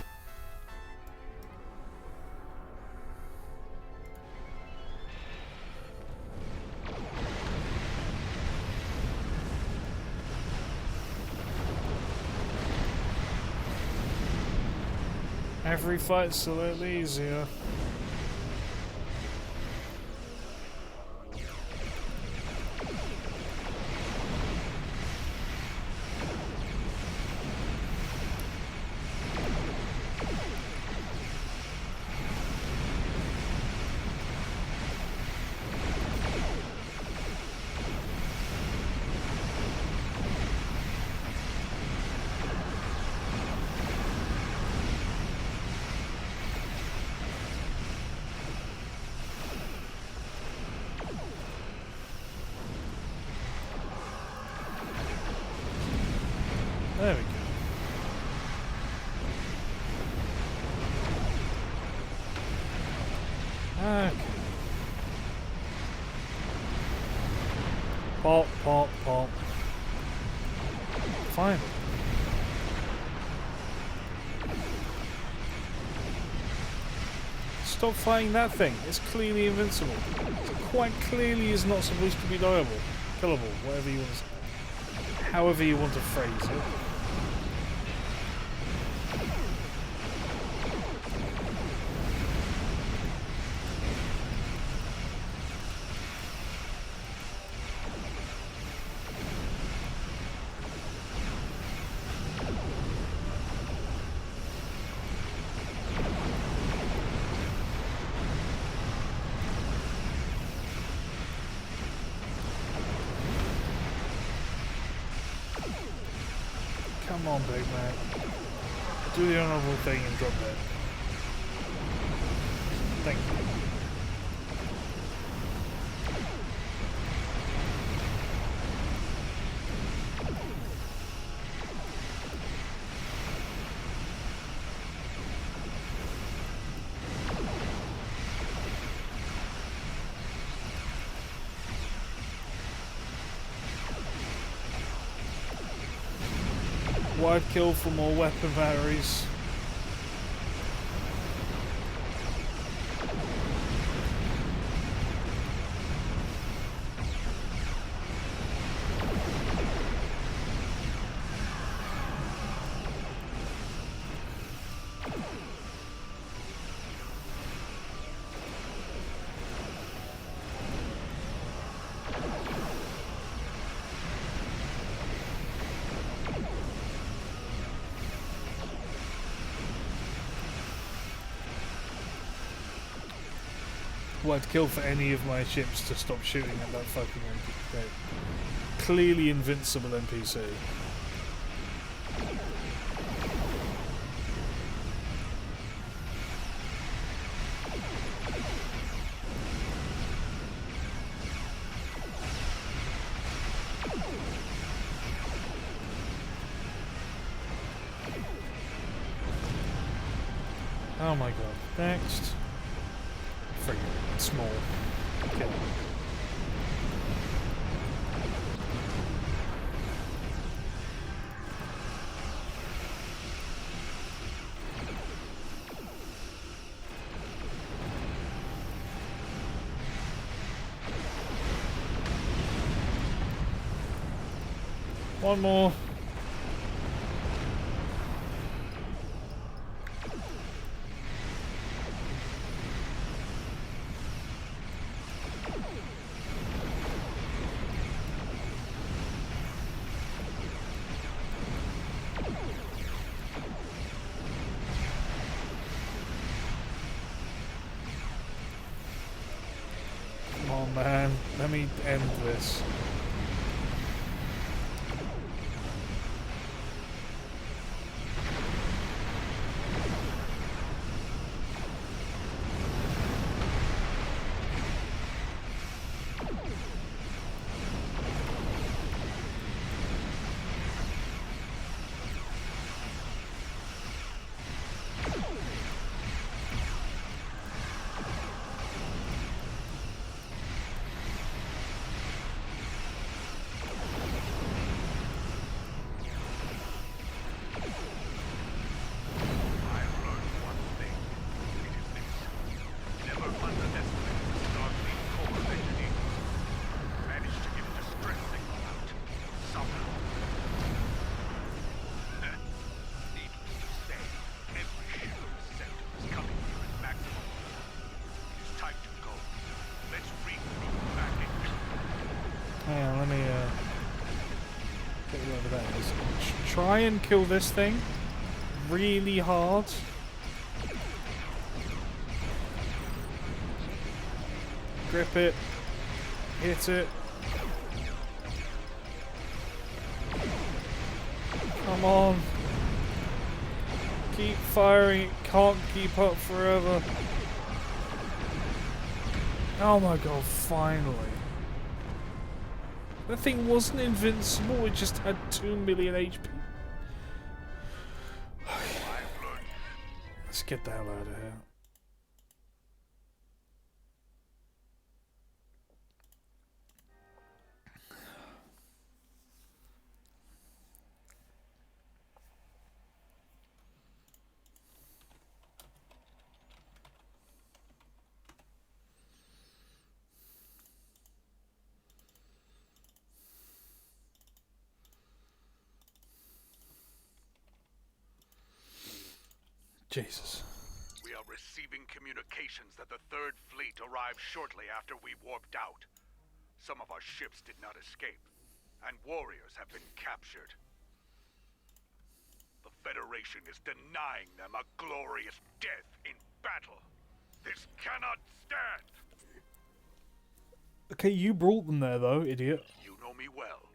Every fight's a little easier. There we go. Okay. Pop, pop, pop. Finally. Stop fighting that thing. It's clearly invincible. It quite clearly is not supposed to be killable, whatever you want to say. However you want to phrase it. Come on, big man. Do the honorable thing and drop dead. Thank you. Wide kill for more weapon batteries. Wide kill for any of my ships to stop shooting at that fucking NPC. Clearly invincible NPC. Oh my god. Next. Friggin' small. Kill. One more. Come on, man. Let me end this. me get whoever that is. Try and kill this thing really hard. Grip it. Hit it. Come on. Keep firing. It can't keep up forever. Oh my god, finally. That thing wasn't invincible, it just had 2 million HP. Let's get the hell out of here. Jesus. We are receiving communications that the Third Fleet arrived shortly after we warped out. Some of our ships did not escape, and warriors have been captured. The Federation is denying them a glorious death in battle. This cannot stand! Okay, you brought them there though, idiot. You know me well.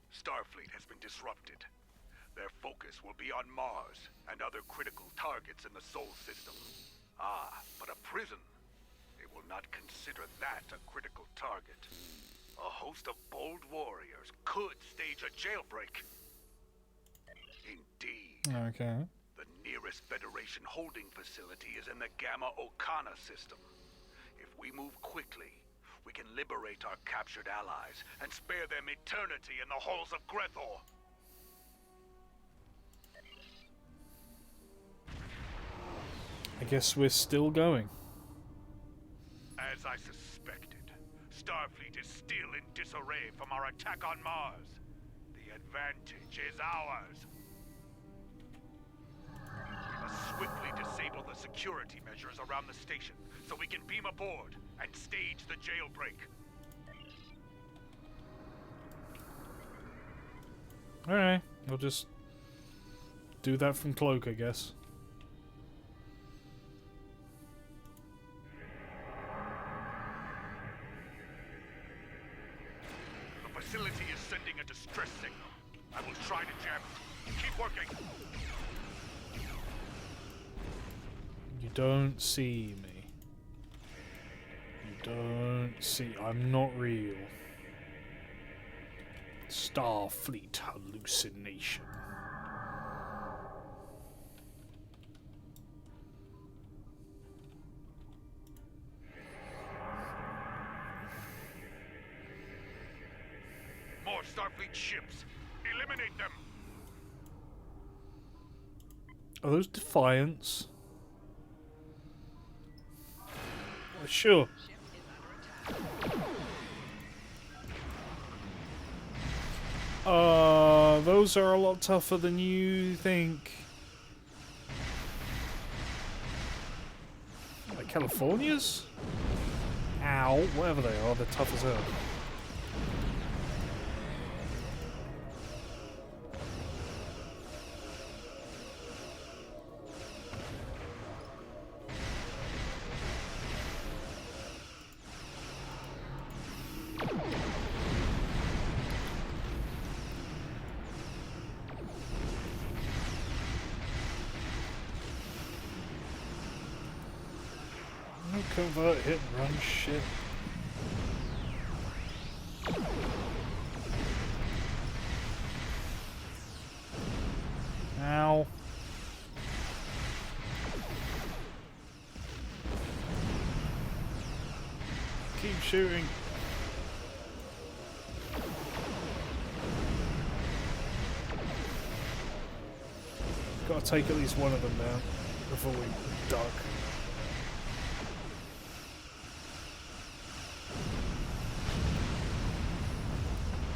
Starfleet has been disrupted. Their focus will be on Mars and other critical targets in the Sol system. Ah, but a prison. They will not consider that a critical target. A host of bold warriors could stage a jailbreak. Indeed. Okay. The nearest Federation holding facility is in the Gamma Okana system. If we move quickly, we can liberate our captured allies and spare them eternity in the halls of Grethor. I guess we're still going. As I suspected, Starfleet is still in disarray from our attack on Mars. The advantage is ours. We must swiftly disable the security measures around the station so we can beam aboard and stage the jailbreak. Alright, we'll just do that from Cloak, I guess. The facility is sending a distress signal. I will try to jam it. Keep working. You don't see me. You don't see. I'm not real. Starfleet hallucination. More Starfleet ships. Eliminate them. Are those Defiants? Sure. Those are a lot tougher than you think. Like California's? Ow, whatever they are, they're tough as hell. Convert, hit and run shit. Ow. Keep shooting. Gotta take at least one of them down before we duck.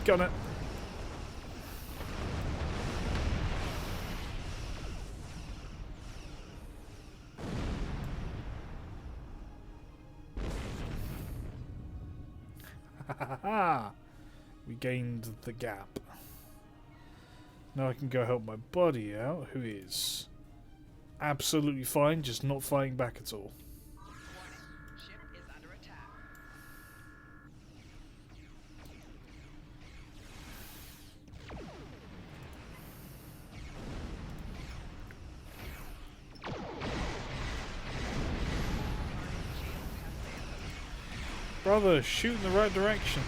Got it. We gained the gap. Now I can go help my buddy out, who is absolutely fine, just not fighting back at all. Ship is under attack. Brother, shoot in the right direction.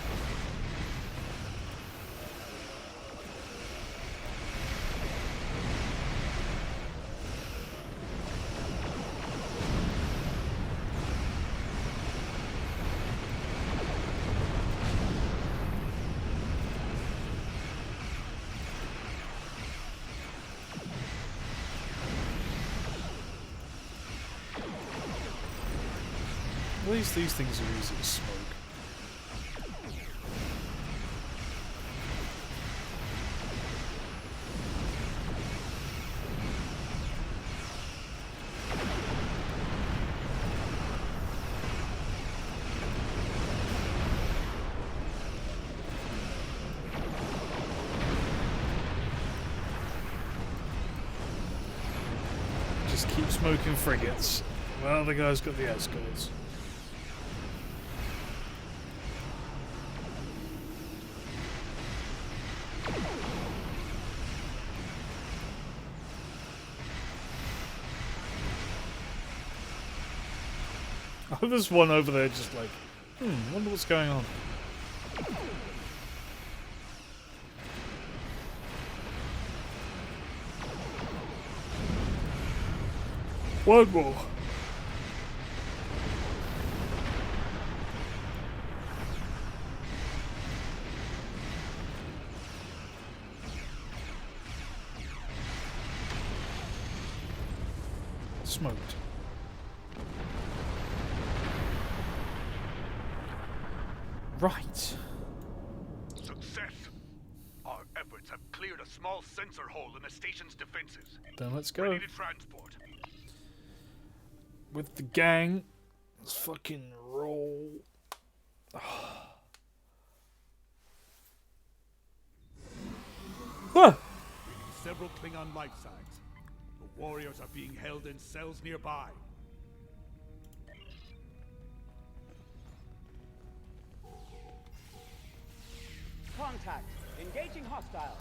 At least these things are easy to smoke. Just keep smoking frigates. Well, the guy's got the escorts. Oh, there's one over there just like, wonder what's going on. One more. Smoked. Right. Success. Our efforts have cleared a small sensor hole in the station's defenses. Then let's go. Ready to transport. With the gang. Let's fucking roll. Ah! Several Klingon life signs. The warriors are being held in cells nearby. Contact. Engaging hostile.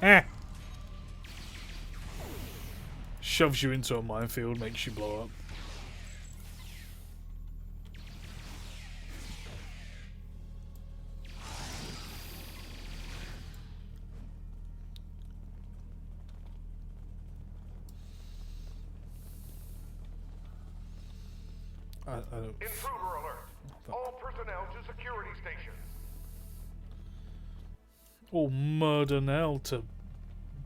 Eh. Shoves you into a minefield, makes you blow up. I don't... Intruder alert! All personnel to security stations. All murder now to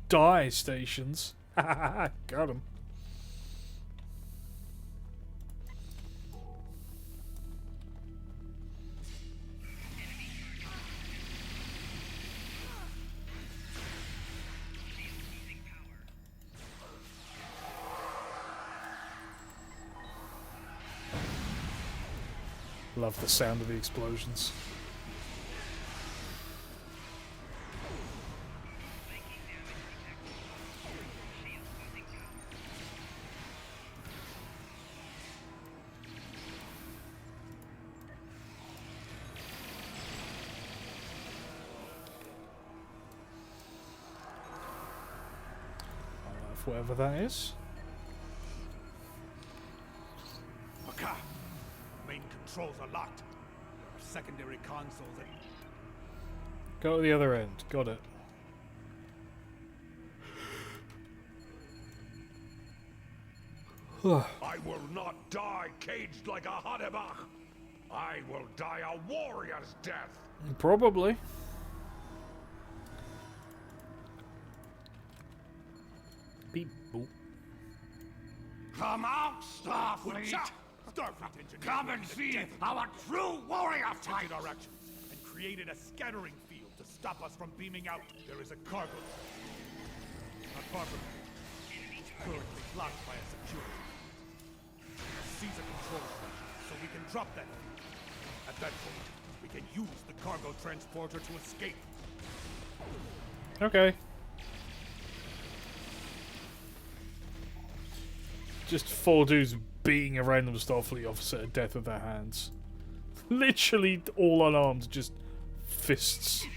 die stations. Got him. Love the sound of the explosions. Whatever that is. Maka! Main controls are locked. There are secondary consoles and... Go to the other end. Got it. I will not die caged like a Hadebach. I will die a warrior's death. Probably. Beep boop. Come out, Starfleet! Starfleet engineers Come and see our true warrior fight! our actions and created a scattering field to stop us from beaming out. There is a cargo. Not far from here. It's currently blocked by a security. Seize a control station so we can drop that field. At that point, we can use the cargo transporter to escape. Okay. Just 4 dudes beating a random Starfleet officer to death with their hands. Literally all unarmed, just fists.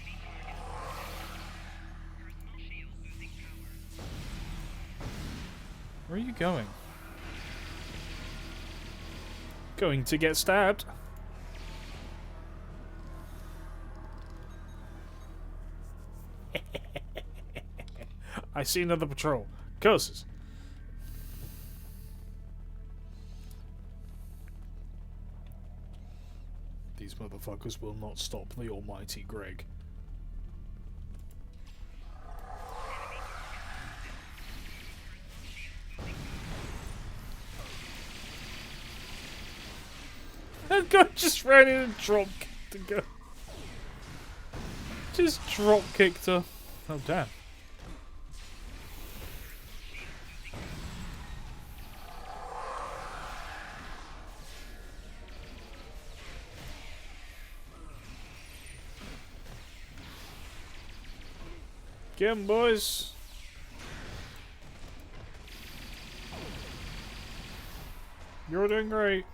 Where are you going? Going to get stabbed? I see another patrol. Curses. These motherfuckers will not stop the almighty Greg. That guy just ran in and drop kicked the girl. Just drop kicked her. Oh damn. Get 'em, boys. You're doing great.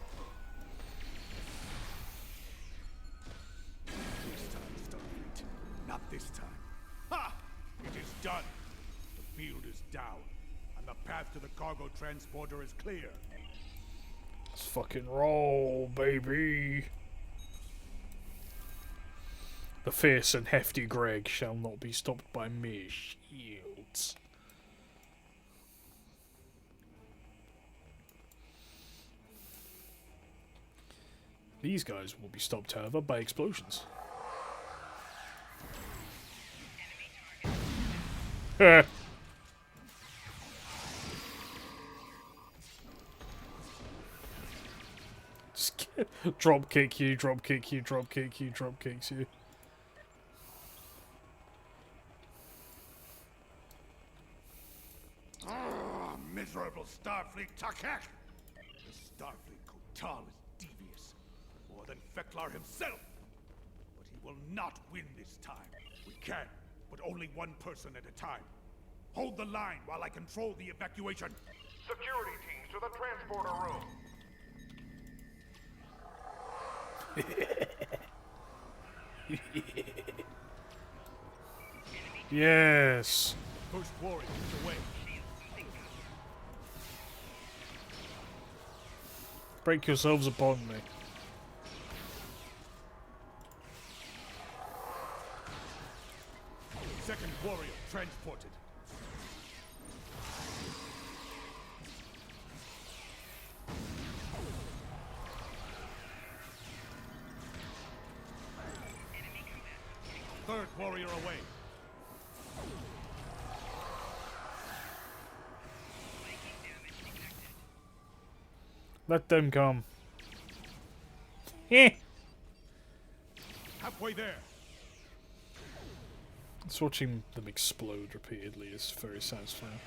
This time, Starfleet. Not this time. Ha! It is done. The field is down, and the path to the cargo transporter is clear. Let's fucking roll, baby. The fierce and hefty Greg shall not be stopped by mere shields. These guys will be stopped, however, by explosions. Just drop kick you, drop kick you, drop kick you, drop kicks you. Miserable Starfleet Takek! The Starfleet Kotal is devious, more than Feklar himself. But he will not win this time. We can, but only one person at a time. Hold the line while I control the evacuation. Security teams to the transporter room. Yes. First warrior is away. Break yourselves upon me. Second warrior transported. Third warrior away. Let them come. Eh. Halfway there. Just watching them explode repeatedly is very satisfying.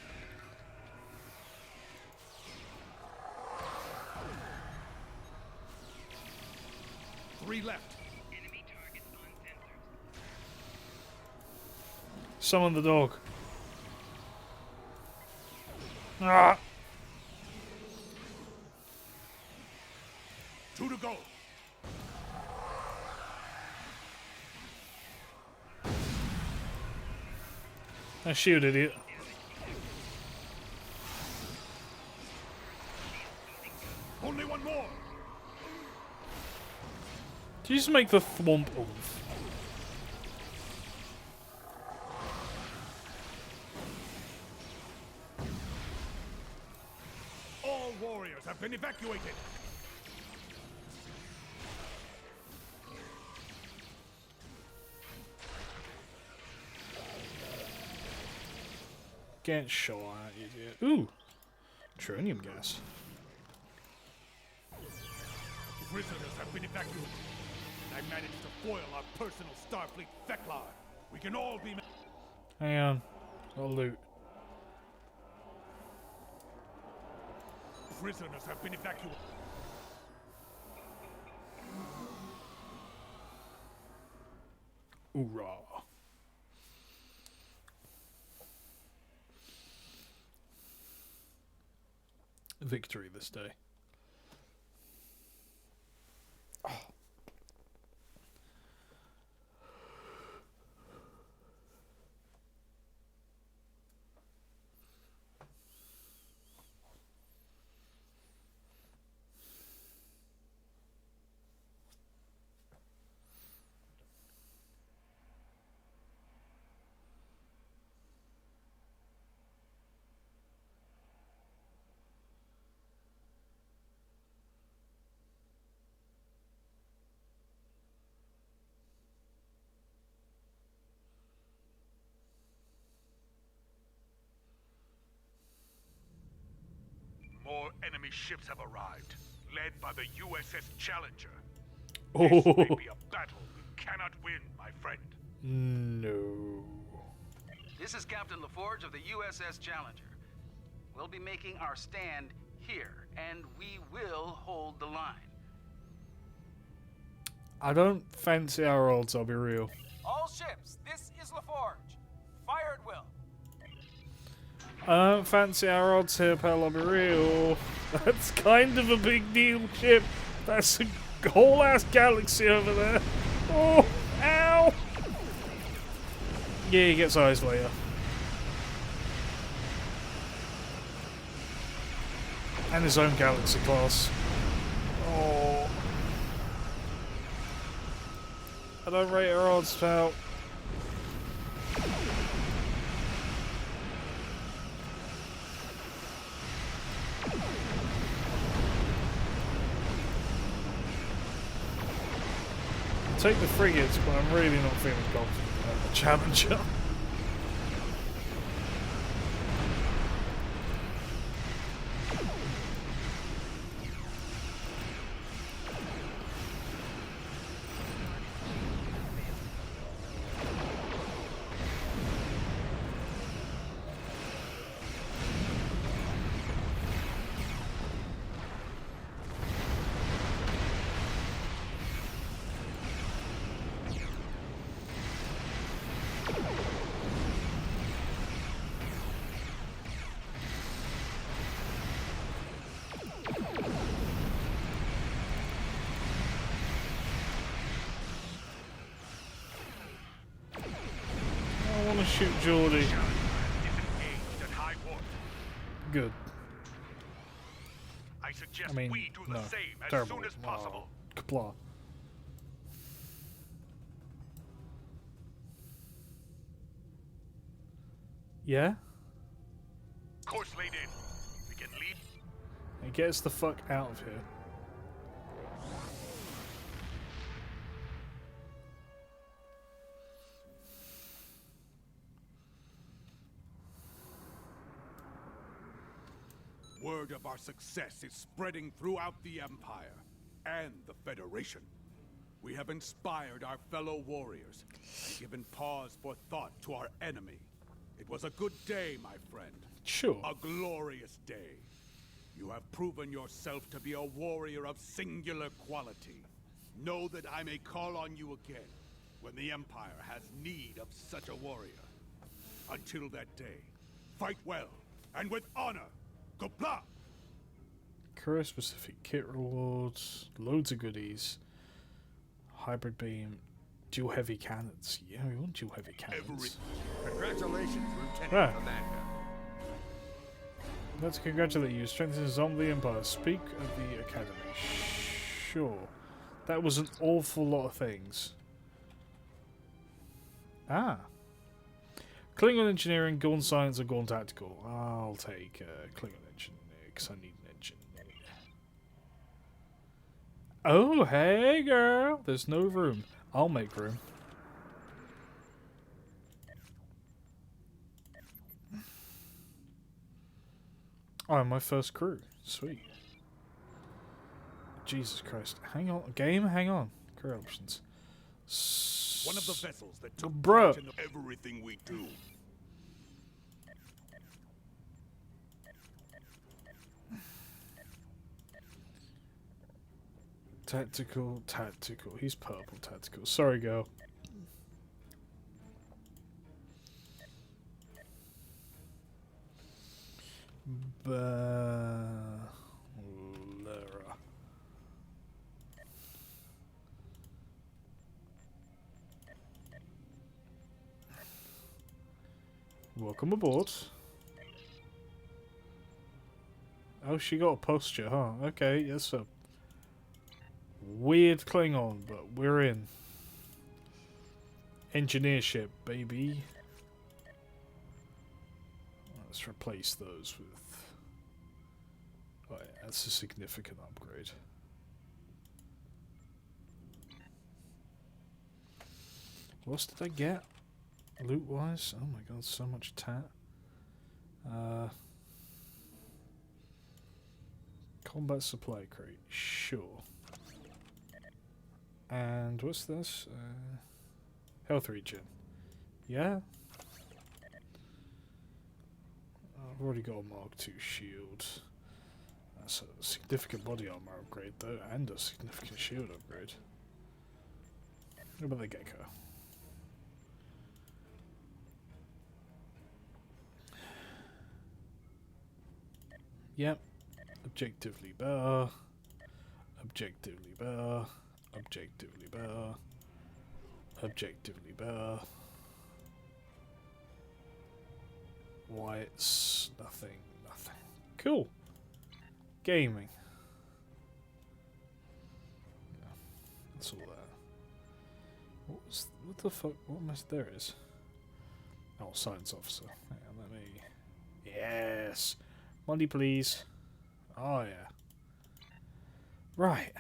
Three left. Summon the dog. Ah! Two to go. I shoot, idiot. Only one more. Did you just make the thwomp oomph? All warriors have been evacuated. Get shot at, idiot. Ooh! Tronium gas. Prisoners have been evacuated. I managed to foil our personal Starfleet Feklar. We can all be... Hang on. I'll loot. Prisoners have been evacuated. Hoorah. Victory this day. More enemy ships have arrived, led by the USS Challenger. Oh, This may be a battle we cannot win, my friend. no. This is Captain LaForge of the USS Challenger. We'll be making our stand here, and we will hold the line. I don't fancy our odds, I'll be real. All ships, this is LaForge. Fire at will. I don't fancy our odds here, pal, I'll be real. That's kind of a big deal, ship. That's a whole ass galaxy over there. Oh, ow! Yeah, he gets eyes later. And his own galaxy class. Oh. I don't rate our odds, pal. Take the frigates, but I'm really not feeling confident about the Challenger. I want to shoot Geordie. Disengaged at high water. Good. I suggest I mean, we do the no. same as Terrible. soon as possible. Oh, Kapla. Yeah? Course laid in. We can lead. And get us the fuck out of here. Word of our success is spreading throughout the Empire and the Federation. We have inspired our fellow warriors and given pause for thought to our enemy. It was a good day, my friend. Sure. A glorious day. You have proven yourself to be a warrior of singular quality. Know that I may call on you again when the Empire has need of such a warrior. Until that day, fight well and with honor. Gopla! Career specific kit rewards, loads of goodies, hybrid beam, dual heavy cannons. Yeah, we want dual heavy cannons. Congratulations, Lieutenant Ah. Commander. Let's congratulate you. Strengthen the Zombie Empire. Speak of the Academy. Sure. That was an awful lot of things. Ah. Klingon Engineering, Gorn Science, or Gorn Tactical. I'll take Klingon Engineering, because I need an engineer. Oh, hey, girl. There's no room. I'll make room. Oh, my first crew. Sweet. Jesus Christ. Hang on. Game, hang on. Career options. One of the vessels that took Bruh. part in everything we do. Tactical, tactical. He's purple tactical. Sorry, girl. Lara. Welcome aboard. Oh, she got a posture, huh? Okay, yes, a weird Klingon, but we're in. Engineership, baby. Let's replace those with... Oh, yeah, that's a significant upgrade. What else did I get? Loot-wise? Oh my god, so much tat. Combat supply crate, sure. And what's this? Health regen. Yeah? I've already got a Mark II shield. That's a significant body armor upgrade though, and a significant shield upgrade. What about the Gecko? Yep. Objectively better. Objectively better. Objectively better. Objectively better. Whites. Nothing. Nothing. Cool. Gaming. Yeah, that's all that. What the fuck? What mess there is? Oh, science officer. Hang on, let me. Yes. Money, please. Oh, yeah. Right.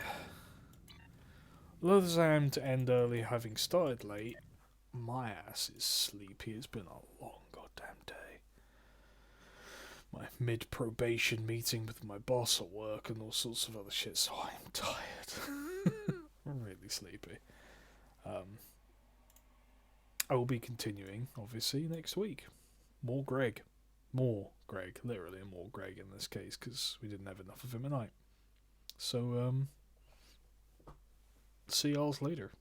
Loath as I am to end early, having started late, my ass is sleepy. It's been a long goddamn day. My mid-probation meeting with my boss at work and all sorts of other shit, so I'm tired. I'm really sleepy. I will be continuing, obviously, next week. More Greg. More Greg. Literally more Greg in this case, because we didn't have enough of him at night. So, see y'all later.